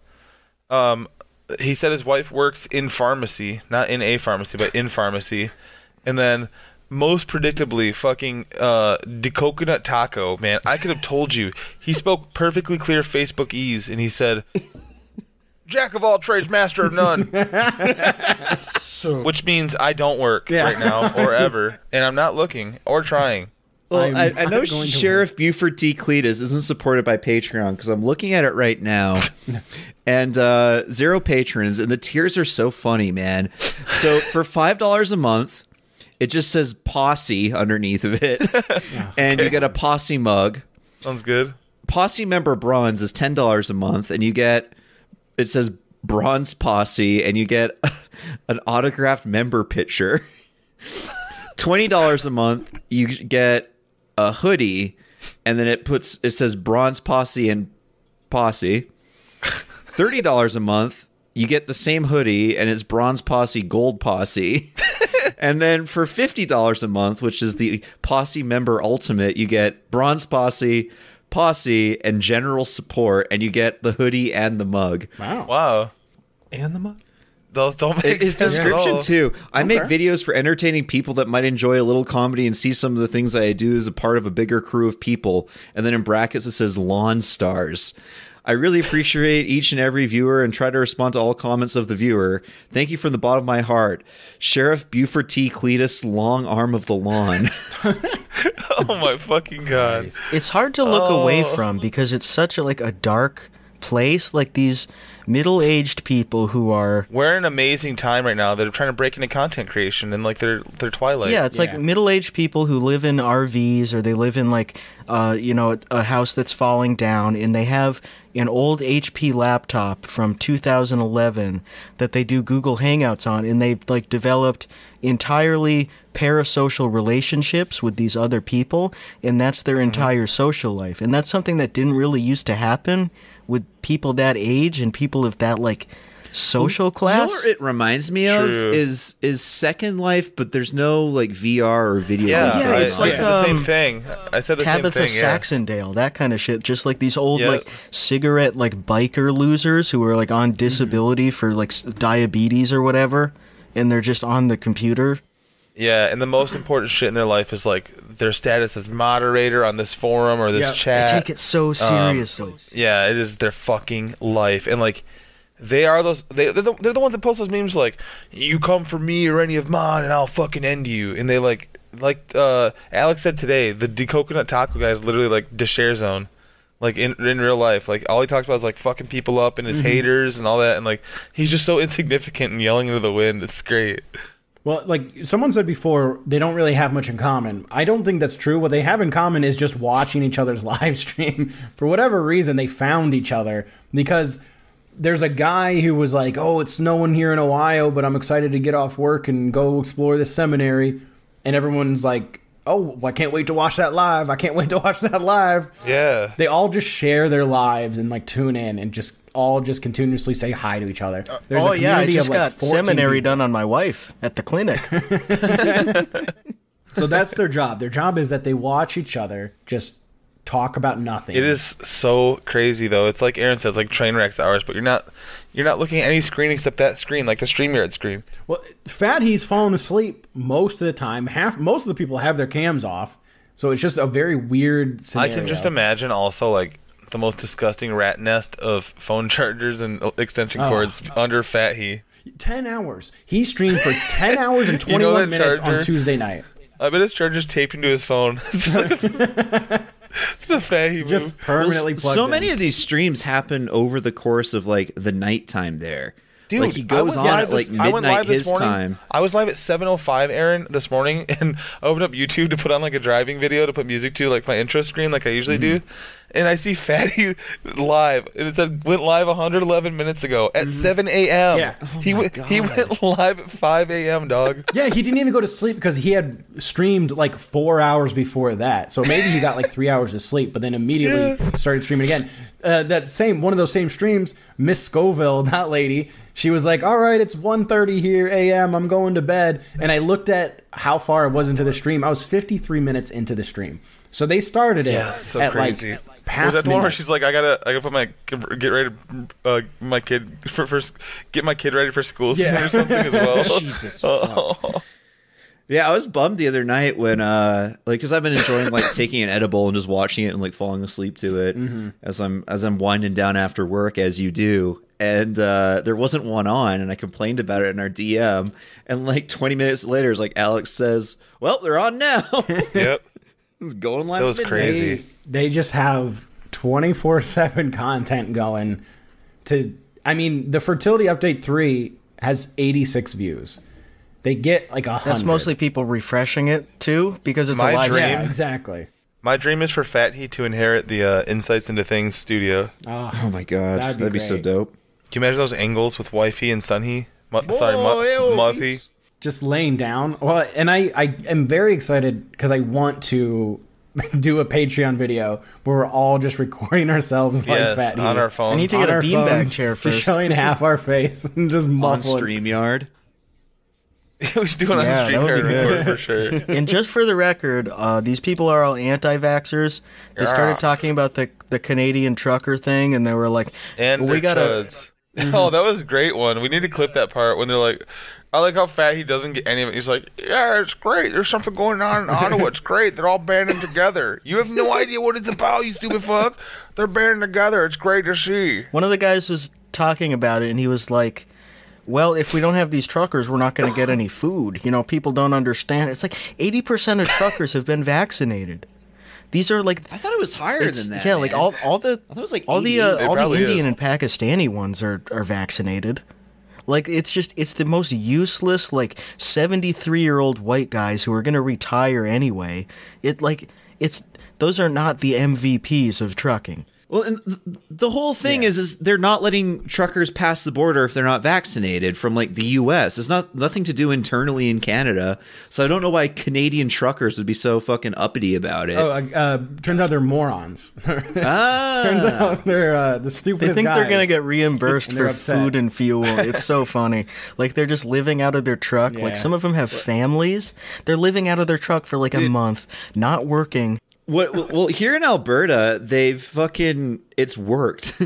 He said his wife works in pharmacy, not in a pharmacy, but in pharmacy. And then, most predictably, fucking the coconut taco, man. I could have told you. He spoke perfectly clear Facebookese, and he said, "Jack of all trades, master of none." Which means I don't work right now or ever, and I'm not looking or trying. Well, I know I'm going to Sheriff Buford T. Cletus isn't supported by Patreon because I'm looking at it right now, and 0 patrons, and the tiers are so funny, man. So for $5 a month, it just says Posse underneath of it, and you get a Posse mug. Sounds good. Posse member bronze is $10 a month, and you get, it says Bronze Posse, and you get an autographed member picture. $20 a month, you get a hoodie, and then it says Bronze Posse and Posse. $30 a month, you get the same hoodie, and it's Bronze Posse, Gold Posse. And then for $50 a month, which is the Posse member ultimate, you get Bronze Posse, and general support, and you get the hoodie and the mug. Wow. And the mug? Those don't make His sense at description all. too. I make videos for entertaining people that might enjoy a little comedy and see some of the things that I do as a part of a bigger crew of people. And then in brackets it says lawn stars. I really appreciate each and every viewer and try to respond to all comments of the viewer. Thank you from the bottom of my heart. Sheriff Buford T. Cletus, long arm of the lawn. Oh my fucking god. It's hard to look away from because it's such a dark place. Like these middle-aged people who are We're in an amazing time right now. They're trying to break into content creation and like their twilight. yeah, it's like middle-aged people who live in RVs or they live in a house that's falling down, and they have an old HP laptop from 2011 that they do Google Hangouts on, and they've like developed entirely parasocial relationships with these other people, and that's their entire social life. And that's something that didn't really used to happen with people that age and people of that social class. You know what it reminds me of is Second Life, but there's no like VR or video. Yeah, it's I like, said the same thing. I said the Tabitha same thing. Yeah. Saxondale, that kind of shit. Just like these old cigarette biker losers who are on disability for diabetes or whatever, and they're just on the computer. Yeah, and the most important shit in their life is their status as moderator on this forum or this chat. They take it so seriously. Yeah, it is their fucking life, and they are those. They're the ones that post those memes "You come for me or any of mine, and I'll fucking end you." And they Alex said today, the coconut taco guy is literally the share zone, in real life. All he talks about is fucking people up and his haters and all that, and he's just so insignificant and yelling into the wind. It's great. Well, someone said before, they don't really have much in common. I don't think that's true. What they have in common is just watching each other's live stream. For whatever reason, they found each other because there's a guy who was like, "Oh, it's snowing here in Ohio, but I'm excited to get off work and go explore this seminary." And everyone's like, "Oh, I can't wait to watch that live. I can't wait to watch that live." Yeah. They all just share their lives and tune in and just continuously say hi to each other. There's a I community just of got 14 seminary people. done on my wife at the clinic. So that's their job. Their job is that they watch each other just talk about nothing. It is so crazy though. It's like Aaron says, train wrecks hours, but you're not looking at any screen except that screen, the StreamYard screen. Well, Fathe's falling asleep most of the time. Most of the people have their cams off, so it's just a very weird scenario. I can just imagine also the most disgusting rat nest of phone chargers and extension cords under Fathe. 10 hours. He streamed for 10 hours and 21 minutes on Tuesday night. I bet his charger's taped into his phone. It's a Fathe Just permanently plugged so in. many of these streams happen over the course of like the nighttime there. Dude, like he goes on at like I went midnight live this his morning. time. I was live at 7:05, Aaron, this morning, and I opened up YouTube to put on like a driving video to put music to, like my intro screen, like I usually do. And I see Fathe live, and it said went live 111 minutes ago at 7 a.m. Yeah. He went live at 5 a.m. Dog. Yeah, he didn't even go to sleep because he had streamed like 4 hours before that. So maybe he got like 3 hours of sleep, but then immediately started streaming again. One of those same streams, Miss Scoville, that lady, she was like, all right, it's 1:30 here a.m. I'm going to bed. And I looked at how far it was into the stream. I was 53 minutes into the stream. So they started it so at crazy. like past Was that the one where midnight. she's like, I gotta put my get ready to my kid get my kid ready for school soon or something as well. Jesus fuck. Yeah, I was bummed the other night when because I've been enjoying like taking an edible and just watching it and like falling asleep to it as I'm winding down after work, as you do. And there wasn't one on, and I complained about it in our DM. And like 20 minutes later, it's like Alex says, "Well, they're on now." Yep. It's going live. That was at midnight. crazy. They just have 24/7 content going. I mean, the Fertility Update 3 has 86 views. They get like 100. That's mostly people refreshing it too, because it's My a live dream- stream. Yeah, exactly. My dream is for Fathe to inherit the Insights into Things studio. Oh my god, that'd be so great. dope. Can you imagine those angles with Wifey and Sunny? Whoa, Muffy. Just laying down. Well, and I am very excited because I want to do a Patreon video where we're all just recording ourselves like Yes, Fathe. on our phones. I need to On get a our beanbag phones, chair just first. showing half our face and just On muffling. StreamYard. We should do it on Yeah, the that would stream be record good. for sure. And just for the record, these people are all anti-vaxxers. They started talking about the Canadian trucker thing, and they were like, And well, we their gotta. chuds. Oh, that was a great one. We need to clip that part when they're like, I like how fat he doesn't get any of it. He's like, yeah, it's great. There's something going on in Ottawa. It's great. They're all banding together. You have no idea what it's about, you stupid fuck. They're banding together. It's great to see. One of the guys was talking about it, and he was like, well, if we don't have these truckers, we're not going to get any food. You know, people don't understand. It's like 80% of truckers have been vaccinated. These are like, I thought it was higher it's- than that. yeah, like man. all the I thought it was like all the 88. all the probably Indian is. and Pakistani ones are vaccinated. Like it's the most useless like 73-year-old white guys who are going to retire anyway. Those are not the MVPs of trucking. Well, and the whole thing is they're not letting truckers pass the border if they're not vaccinated from like the U.S. It's nothing to do internally in Canada, so I don't know why Canadian truckers would be so fucking uppity about it. Turns out they're morons. Ah, Turns out they're the They stupidest think guys. they're going to get reimbursed And they're for upset. food and fuel. It's so funny. Like they're just living out of their truck. Yeah. Like some of them have families. They're living out of their truck for like a month, not working. well, here in Alberta, it's worked.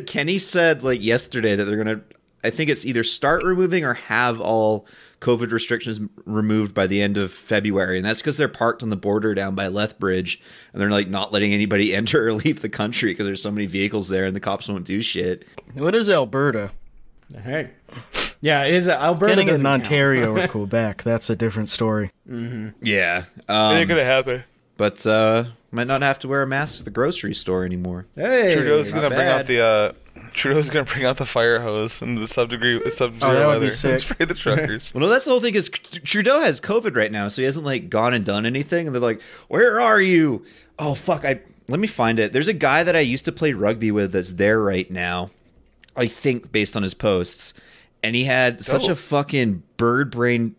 Kenny said like yesterday that they're gonna, I think it's either start removing or have all COVID restrictions removed by the end of February, and that's because they're parked on the border down by Lethbridge, and they're like not letting anybody enter or leave the country because there's so many vehicles there, and the cops won't do shit. What is Alberta? Hey. Yeah, it is. Alberta Getting it doesn't in count. Ontario or Quebec, that's a different story. Yeah, It ain't gonna happen. but might not have to wear a mask at the grocery store anymore. Hey, Trudeau's not gonna bring out bad. Trudeau's gonna bring out the fire hose and the sub-zero that would be weather. sick. Spray the truckers. Well, no, that's the whole thing is Trudeau has COVID right now, so he hasn't like gone and done anything. And they're like, "Where are you?" Oh fuck! Let me find it. There's a guy that I used to play rugby with that's there right now. I think based on his posts, and he had such a Dope. fucking bird brain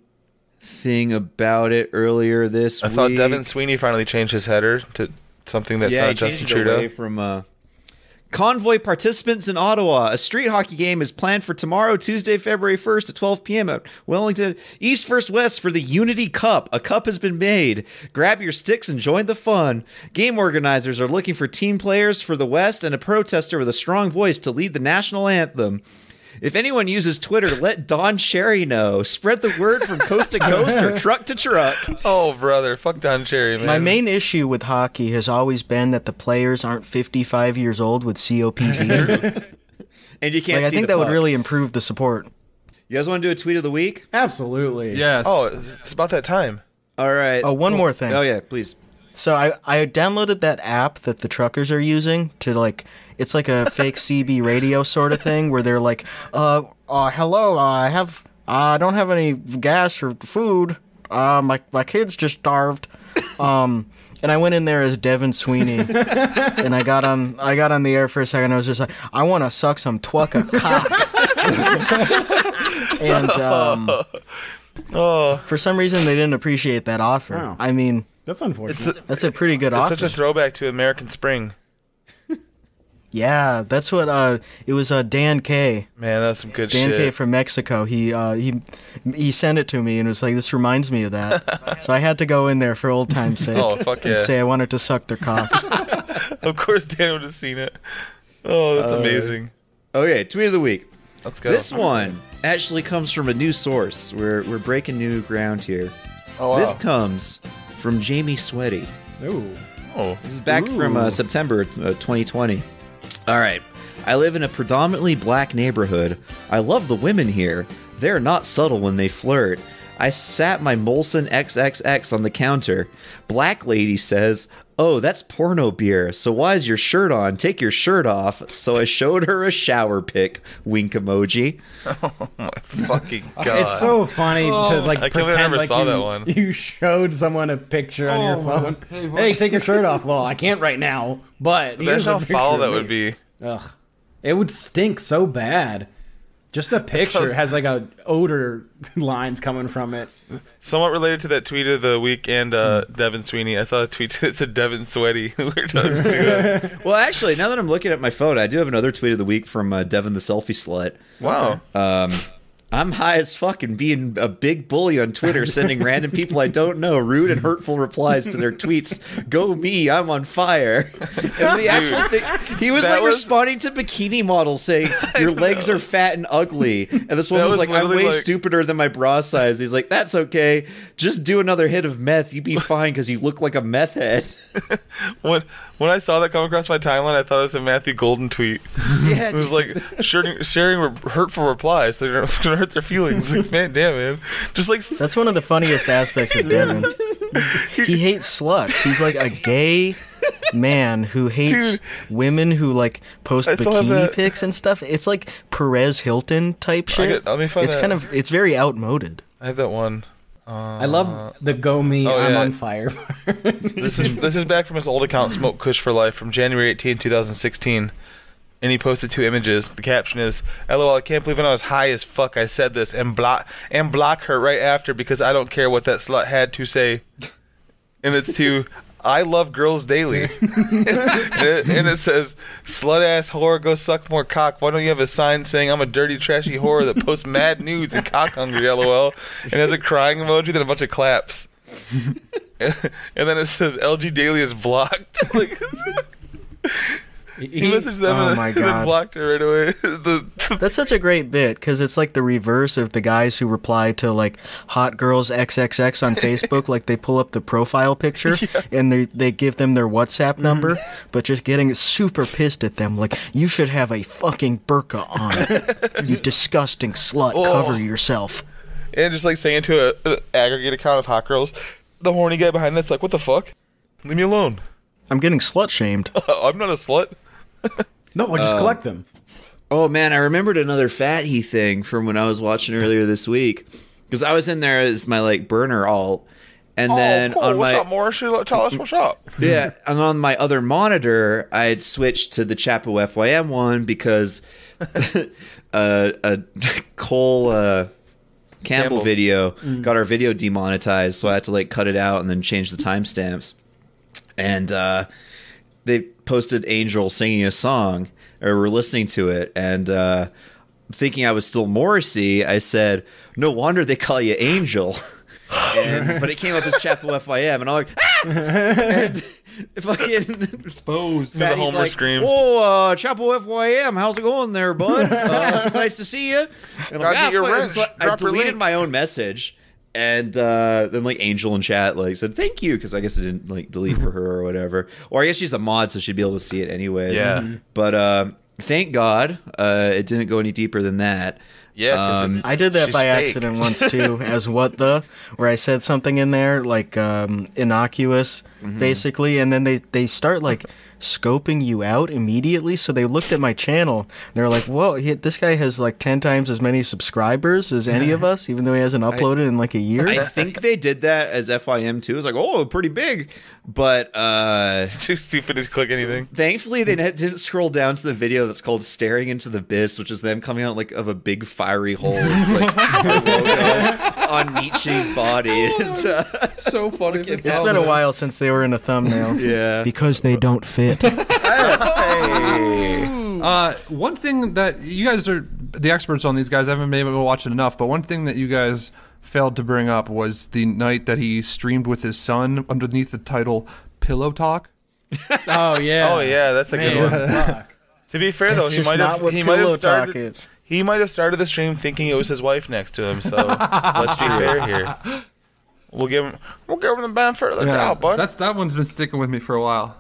thing about it earlier this I week. thought Devin Sweeney finally changed his header to something that's he not changed Justin it Trudeau. away from convoy participants in Ottawa. A street hockey game is planned for tomorrow, Tuesday, February 1st at 12 p.m. at Wellington East vs. West for the Unity Cup. A cup has been made. Grab your sticks and join the fun. Game organizers are looking for team players for the West and a protester with a strong voice to lead the national anthem. If anyone uses Twitter, let Don Cherry know. Spread the word from coast to coast or truck to truck. Oh, brother. Fuck Don Cherry, man. My main issue with hockey has always been that the players aren't 55 years old with COPD. And you can't I see think the that would puck. really improve the support. You guys want to do a tweet of the week? Absolutely. Yes. Oh, it's about that time. All right. Oh, one more thing. Oh, yeah, please. So I downloaded that app that the truckers are using to like, it's like a fake CB radio sort of thing where they're like, hello, I don't have any gas or food. My kid's just starved. And I went in there as Devin Sweeney, and I got on the air for a second. I was just like, I want to suck some twucka cock. And for some reason, they didn't appreciate that offer. Wow. I mean, That's unfortunate. that's a pretty good offer. Such a throwback to American Spring. Yeah, that's what it was. Dan K. Man, that's some good Dan shit. K from Mexico. He sent it to me and was like, "This reminds me of that." So I had to go in there for old time's sake. Oh, fuck yeah. And say I wanted to suck their cock. Of course, Dan would have seen it. Oh, that's amazing. Okay, tweet of the week. Let's go. This one actually comes from a new source. We're breaking new ground here. Oh, wow. This comes from Jamie Sweaty. Ooh. Oh, This is back from September 2020. All right. I live in a predominantly black neighborhood. I love the women here. They're not subtle when they flirt. I sat my Molson XXX on the counter. Black lady says, "Oh, that's porno beer. So why is your shirt on? Take your shirt off." So I showed her a shower pic. Wink emoji. oh my fucking god! It's so funny to like I can't believe I pretend never like saw that one. you showed someone a picture on your phone. Hey, take your shirt off. Well, I can't right now, but Imagine here's a how picture foul of that me. would be. Ugh, it would stink so bad. Just the picture has like a odor lines coming from it. Somewhat related to that tweet of the week and Devin Sweeney. I saw a tweet that said Devin Sweaty. We were talking about that. Well, actually, now that I'm looking at my phone, I do have another tweet of the week from Devin the Selfie Slut. Wow. I'm high as fuck and being a big bully on Twitter, sending random people I don't know rude and hurtful replies to their tweets. Go me, I'm on fire. And the actual thing, he was like responding to bikini models saying, your legs are fat and ugly. And this one was like, I'm way stupider than my bra size. He's like, that's okay. Just do another hit of meth. You'd be fine because you look like a meth head. When I saw that come across my timeline, I thought it was a Matthew Golden tweet. Yeah, It was like sharing hurtful replies. They're going to hurt their feelings. Like, man, damn, man. Just like That's one of the funniest aspects of Devin. He hates sluts. He's like a gay man who hates women who like post bikini pics and stuff. It's like Perez Hilton type shit. let me find it's that. it's very outmoded. I have that one. I love the "Go me, oh, I'm yeah. on fire." This is back from his old account, Smoke Kush for Life, from January 18, 2016. And he posted 2 images. The caption is, "LOL, I can't believe when I was high as fuck I said this and block her right after because I don't care what that slut had to say." And it's to I love girls daily. and it says, "Slut ass whore, go suck more cock. Why don't you have a sign saying I'm a dirty, trashy whore that posts mad nudes and cock hungry, LOL." And has a crying emoji, then a bunch of claps. And then it says LG Daily is blocked. Like, he messaged them and then blocked her right away. That's such a great bit because it's like the reverse of the guys who reply to like hot girls XXX on Facebook. Like they pull up the profile picture and they give them their WhatsApp number, but just getting super pissed at them. Like, you should have a fucking burqa on, you disgusting slut. Cover yourself. And just like saying to an aggregate account of hot girls, the horny guy behind that's like, what the fuck? Leave me alone. I'm getting slut shamed. I'm not a slut. No, I just collect them. Oh man, I remembered another fatty thing from when I was watching earlier this week, because I was in there as my like burner alt, and then cool. on what's my up, Morris? Tell us what's up. yeah, and on my other monitor, I had switched to the WFYM one because a Cole Campbell video got our video demonetized, so I had to like cut it out and then change the timestamps, and they posted Angel singing a song, or we're listening to it, and thinking I was still Morrissey, I said, "No wonder they call you Angel." But it came up as Chapel FYM, and I'm like, ah! And fucking Exposed. The Fatty's Homer like, scream. "Whoa, Chapel FYM, how's it going there, bud? Nice to see you." And I'm Gotta get your fuck." wrench. So I Drop your deleted link. my own message. And then like Angel in chat like said thank you, because I guess I didn't like delete for her or whatever, or I guess she's a mod so she'd be able to see it anyways. Yeah. But thank God it didn't go any deeper than that. Yeah, 'cause I did that she's by fake. accident once too, as what the, where I said something in there like innocuous, basically, and then they start like scoping you out immediately. So they looked at my channel. And they're like, "Whoa, this guy has like 10 times as many subscribers as any of us, even though he hasn't uploaded in like a year." I think they did that as FYM too. It was like, oh, pretty big, but Too stupid to click anything. thankfully they didn't scroll down to the video that's called "Staring into the Abyss," which is them coming out like of a big fiery hole. It's like a logo on Nietzsche's body. It's, So funny. It's been a while since they were in a thumbnail. yeah. Because they don't fit. One thing that you guys are the experts on these guys, I haven't been able to watch it enough, but one thing that you guys failed to bring up was the night that he streamed with his son underneath the title Pillow Talk. Oh yeah. Oh yeah, that's a good one. Fuck. To be fair though, That's he just might not have what he might pillow have talk started is. he might have started the stream thinking it was his wife next to him. So let's be fair here. We'll give him the benefit of the doubt, bud. That one's been sticking with me for a while.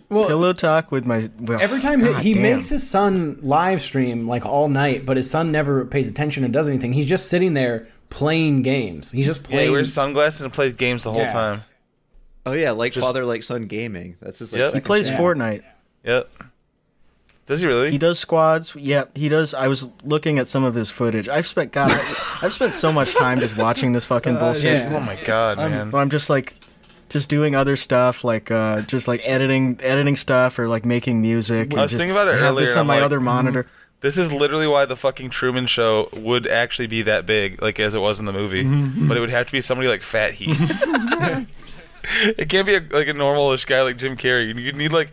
Pillow talk with my. Well, Every time God he damn. makes his son live stream like all night, but his son never pays attention and does anything. He's just sitting there playing games. He's just Yeah, playing. he wears sunglasses and plays games the whole Yeah. time. Oh yeah, like father, like son gaming. That's his like. Yep. He second plays channel. Fortnite. Yep. Does he really? He does squads. Yeah, he does. I was looking at some of his footage. I've spent so much time just watching this fucking bullshit. yeah. Oh my god, man. But I'm just like, just doing other stuff, like just like editing stuff or like making music. And I was just, thinking about it I have this earlier, on I'm my like, other monitor. This is literally why the fucking Truman Show would actually be that big, like as it was in the movie. But it would have to be somebody like Fat Heath. It can't be like a normal-ish guy like Jim Carrey. You need like,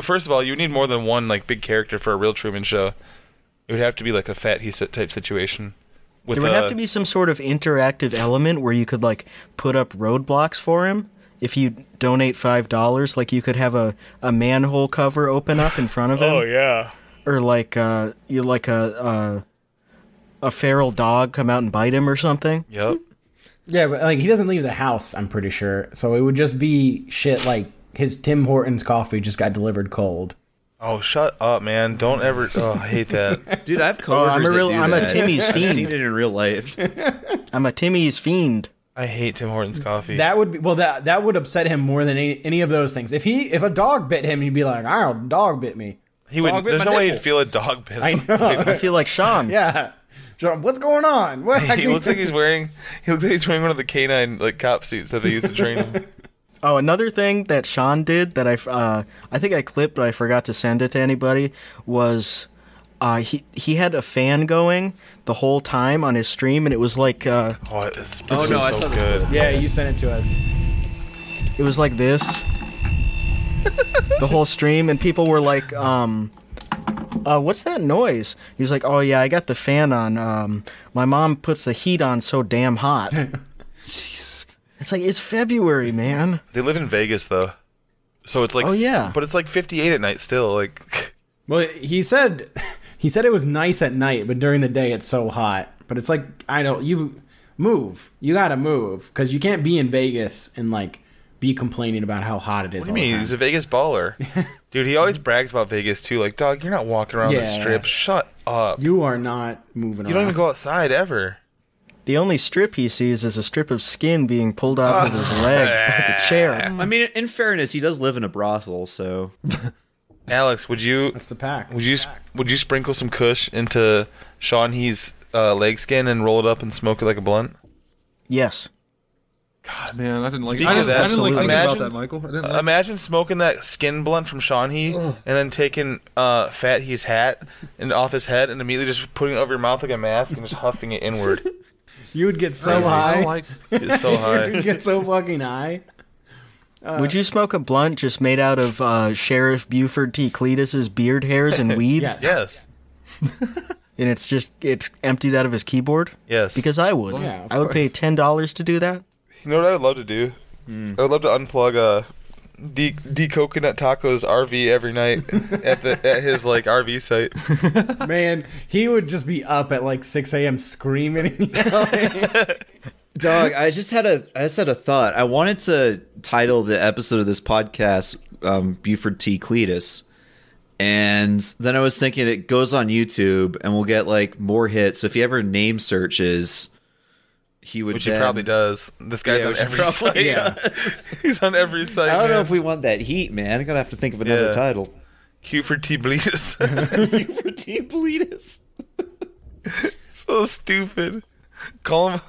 first of all, you need more than one like big character for a real Truman Show. It would have to be like a Fat Heath type situation. With There would have to be some sort of interactive element where you could like put up roadblocks for him. If you donate $5, like you could have a manhole cover open up in front of him. Oh yeah. Or like you like a feral dog come out and bite him or something. Yep. Yeah, but like he doesn't leave the house, I'm pretty sure. So it would just be shit like his Tim Hortons coffee just got delivered cold. Oh, shut up, man! Don't ever. Oh, I hate that. Dude, I have coworkers I'm a that do that. Timmy's I've fiend. seen it in real life. I'm a Timmy's fiend. I hate Tim Hortons coffee. That would be that would upset him more than any of those things. If a dog bit him, he'd be like, "Oh, dog bit me." He would. Dog bit There's my no way nipple. he'd feel a dog bit. I know. I feel like Sean. Yeah. John, what's going on? What? He looks like he's wearing. He looks like he's wearing one of the canine like cop suits that they used to train him. Oh, another thing that Sean did that I think I clipped, but I forgot to send it to anybody was he had a fan going the whole time on his stream, and it was like Oh, this Oh, is no, I so saw this good. Yeah, you sent it to us. it was like this the whole stream, and people were like, what's that noise? He was like, oh yeah, I got the fan on. My mom puts the heat on so damn hot. It's like, it's February, man. They live in Vegas though, so it's like. Oh, yeah. But it's like 58 at night still. Like. Well, he said it was nice at night, but during the day it's so hot. But it's like, you move. You got to move because you can't be in Vegas and like be complaining about how hot it is. What do you mean? He's a Vegas baller. Dude, he always brags about Vegas too. Like, dog, you're not walking around the Yeah. strip. Shut up. You are not moving around. You don't even go outside ever. The only strip he sees is a strip of skin being pulled off of his leg by the chair. I mean, in fairness, he does live in a brothel, so Alex, would you That's the pack. would you sprinkle some Kush into Sean He's leg skin and roll it up and smoke it like a blunt? Yes. Man, I didn't like. Speaking I of didn't, that, I didn't like thinking imagine- about that, Michael. I didn't like. Imagine smoking that skin blunt from Sean He and then taking Fat He's hat and off his head and immediately just putting it over your mouth like a mask and just huffing it inward. You would get so I high. don't like. It's so high. You'd get so fucking high. Would you smoke a blunt just made out of Sheriff Buford T. Cletus's beard hairs and weed? Yes. Yes. And it's emptied out of his keyboard? Yes. Because I would. Yeah, of I would pay $10 to do that. You know what I would love to do? I would love to unplug D Coconut Taco's RV every night at his like RV site. Man, he would just be up at like 6 a.m. screaming and yelling. Dog, I just had a thought. I wanted to title the episode of this podcast Buford T. Cletus. And then I was thinking it goes on YouTube and we'll get like more hits. So if he ever name searches, he would. Which he probably does. This guy's on every site. Yeah. He's on every site. I don't know man. if we want that heat, man. I'm gonna have to think of another title. Q for T Bleedus. You for Team Bleedus. So stupid. Call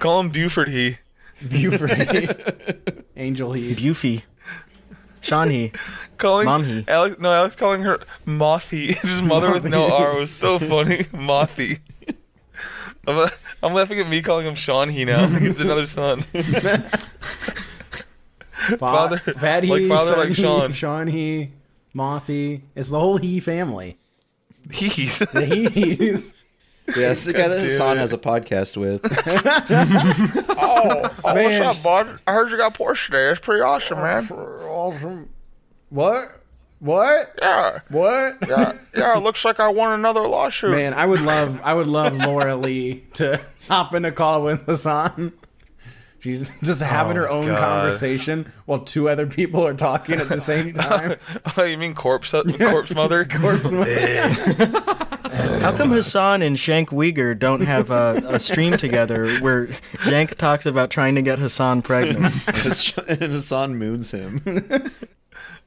him Buford he. Buford. Angel Heath. Bufy. Sean he. Calling Mom he. Alex calling her Mothy. His mother with no R was so funny. Mothy. I'm laughing at me calling him Sean he now. I think it's another son. Father, Fatty, like father, son like Sean. Sean he, Mothy. It's the whole he family. He's. The he's. Yeah, it's the guy that Dude. Hassan has a podcast with. Man. What's up, bud? I heard you got Porsche today. It's pretty awesome, man. Awesome. What? What? Yeah. What? Yeah, it looks like I won another lawsuit. Man, I would love Laura Lee to hop in a call with Hassan. She's just having her own God. conversation while two other people are talking at the same time. Oh, you mean corpse mother? Corpse How come Hassan and Shank Uyghur don't have a stream together where Shank talks about trying to get Hassan pregnant? And Hassan moons him.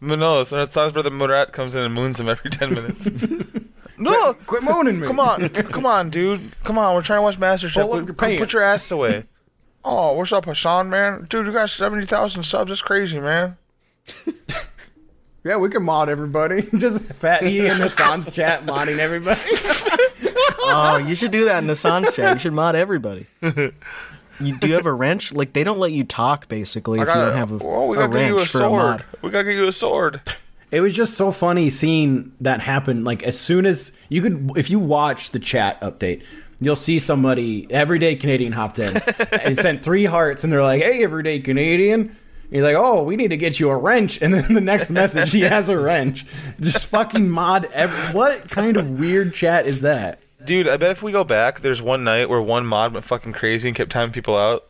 No, so that sounds brother Murat comes in and moons him every 10 minutes. No, Quit moaning me. come on, dude. Come on, we're trying to watch MasterChef. Pull up your pants. Put your ass away. Oh, what's up, Hassan, man? Dude, you got 70,000 subs. That's crazy, man. Yeah, we can mod everybody. Just Fat E and Hassan's chat modding everybody. Oh, you should do that in Hassan's chat. You should mod everybody. Do you have a wrench? Like, they don't let you talk, basically, if you don't have we a gotta get you a wrench for a sword. mod. We gotta get you a sword. It was just so funny seeing that happen. Like, as soon as you could, if you watch the chat update, you'll see somebody, Everyday Canadian, hopped in and sent 3 hearts, and they're like, "Hey, Everyday Canadian." And he's like, "Oh, we need to get you a wrench." And then the next message, he has a wrench. Just fucking mod. What kind of weird chat is that? Dude, I bet if we go back, there's one night where one mod went fucking crazy and kept timing people out.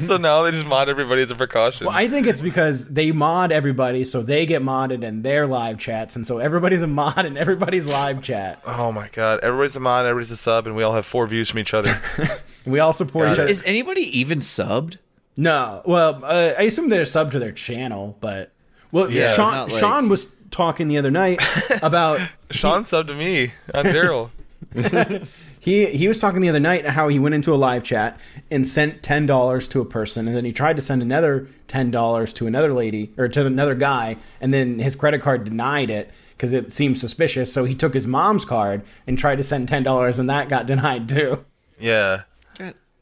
So now they just mod everybody as a precaution. Well, I think it's because they mod everybody, so they get modded in their live chats, and so everybody's a mod in everybody's live chat. Oh my god, everybody's a mod, everybody's a sub, and we all have 4 views from each other. We all support each other. Is anybody even subbed? No, well, I assume they're sub to their channel, but Yeah, Sean, not like- Sean was talking the other night about Sean subbed to me on Daryl. he was talking the other night how he went into a live chat and sent $10 to a person, and then he tried to send another $10 to another lady or to another guy, and then his credit card denied it because it seemed suspicious. So he took his mom's card and tried to send $10, and that got denied too. Yeah.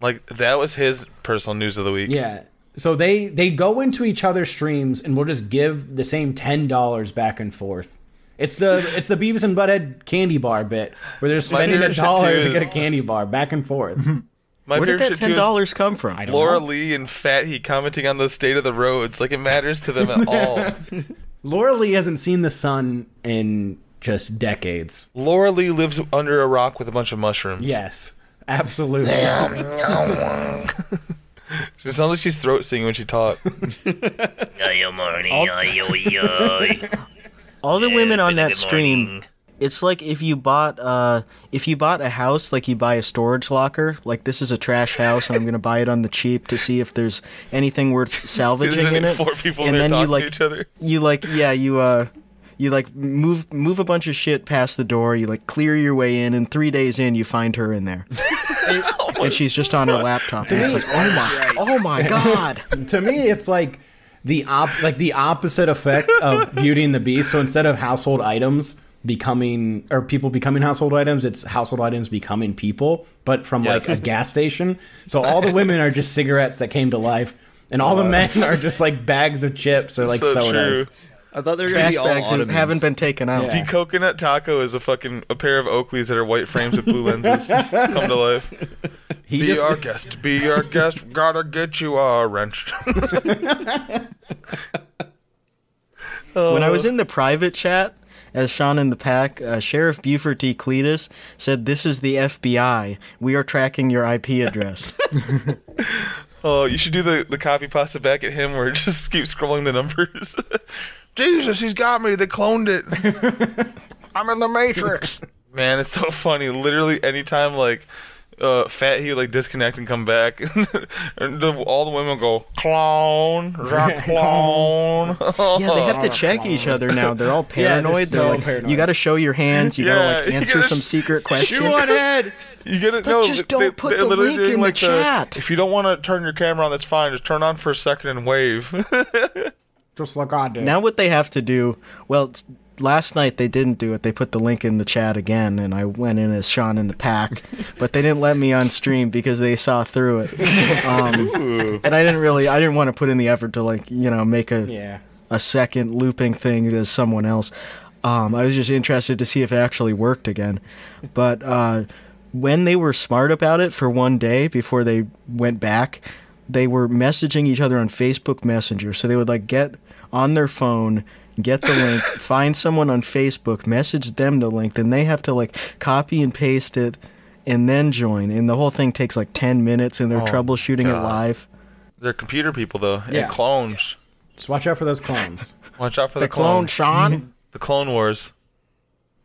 Like, that was his personal news of the week. Yeah. So they go into each other's streams and will just give the same $10 back and forth. It's the Beavis and Butthead candy bar bit where they're spending $1 to get a candy bar back and forth. My Where did favorite that shit, too, $10 come from? I don't Laura know. Lee and Fat He commenting on the state of the roads. Like, it matters to them at all. Laura Lee hasn't seen the sun in just decades. Laura Lee lives under a rock with a bunch of mushrooms. Yes, absolutely. It sounds like she's throat singing when she talks. All the women on that stream, it's like if you bought a house, like you buy a storage locker, like this is a trash house and I'm going to buy it on the cheap to see if there's anything worth salvaging in it. 4 people and there then you talking to each other. you move a bunch of shit past the door, you like clear your way in, and 3 days in you find her in there. And she's just on her laptop. And it's like, oh my god. To me, it's like the opposite effect of Beauty and the Beast. So instead of household items people becoming household items, it's household items becoming people, but from like a gas station. So all the women are just cigarettes that came to life, and all the men are just like bags of chips or like So sodas. true. I thought they were going Trash to be all bags that Ottomans. haven't been taken out. Yeah. The coconut taco is a pair of Oakleys that are white frames with blue lenses come to life. Be our guest, gotta get you a wrench. When I was in the private chat, as Sean in the pack, Sheriff Buford T. Cletus said, "This is the FBI. We are tracking your IP address." Oh, you should do the copy pasta back at him where it just keeps scrolling the numbers. Jesus, he's got me. They cloned it. I'm in the Matrix. Man, it's so funny. Literally, anytime like Fat he would like disconnect and come back, and all the women go clone, clone. Yeah, they have to check each other now. They're all paranoid. they're so They're like, paranoid. you got to show your hands. You gotta like you answer gotta some secret question. Chew on head. You gotta know. Just don't put the literally link doing, in like, the chat. If you don't want to turn your camera on, that's fine. Just turn on for a second and wave. Just like I did. Now what they have to do, well, last night they didn't do it. They put the link in the chat again, and I went in as Sean in the pack, but they didn't let me on stream because they saw through it. And I didn't want to put in the effort to like, make a second looping thing as someone else. I was just interested to see if it actually worked again. But when they were smart about it for one day before they went back, they were messaging each other on Facebook Messenger. So they would like get on their phone, get the link, find someone on Facebook, message them the link, then they have to like copy and paste it and then join. And the whole thing takes like 10 minutes and they're troubleshooting it live. They're computer people though, Yeah. and clones. Just watch out for those clones. Watch out for The clone, clones. Sean. The Clone Wars.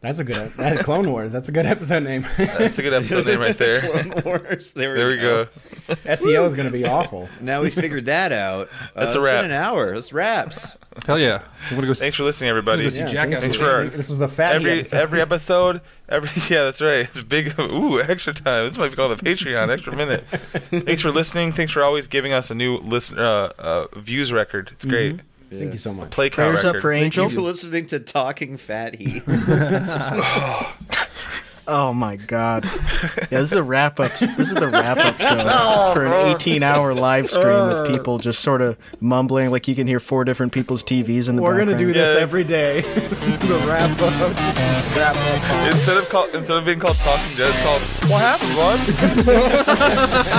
That's a good Clone Wars. That's a good episode name. That's a good episode name right there. Clone Wars. There we go. SEO is going to be awful. Now we figured that out. That's a it's wrap. been an hour. That's wraps. Hell yeah. I'm gonna go. Thanks for listening, everybody. Go see Jackass. Thanks for This was the Fathe episode. every episode. Yeah, that's right. It's big. Ooh, extra time. This might be called a Patreon. Extra minute. Thanks for listening. Thanks for always giving us a new views record. It's great. Thank you so much. Play count Prayers record. up for Angel. Thank you for listening to Talking Fathe. Oh my god. Yeah, this is the wrap up. This is the wrap up show for an 18-hour live stream of people just sort of mumbling. Like you can hear 4 different people's TVs in the We're background. going to do this Yeah. every day. The wrap up. Wrap up. Instead of being called Talking Dead, it's called What Happened, Bud?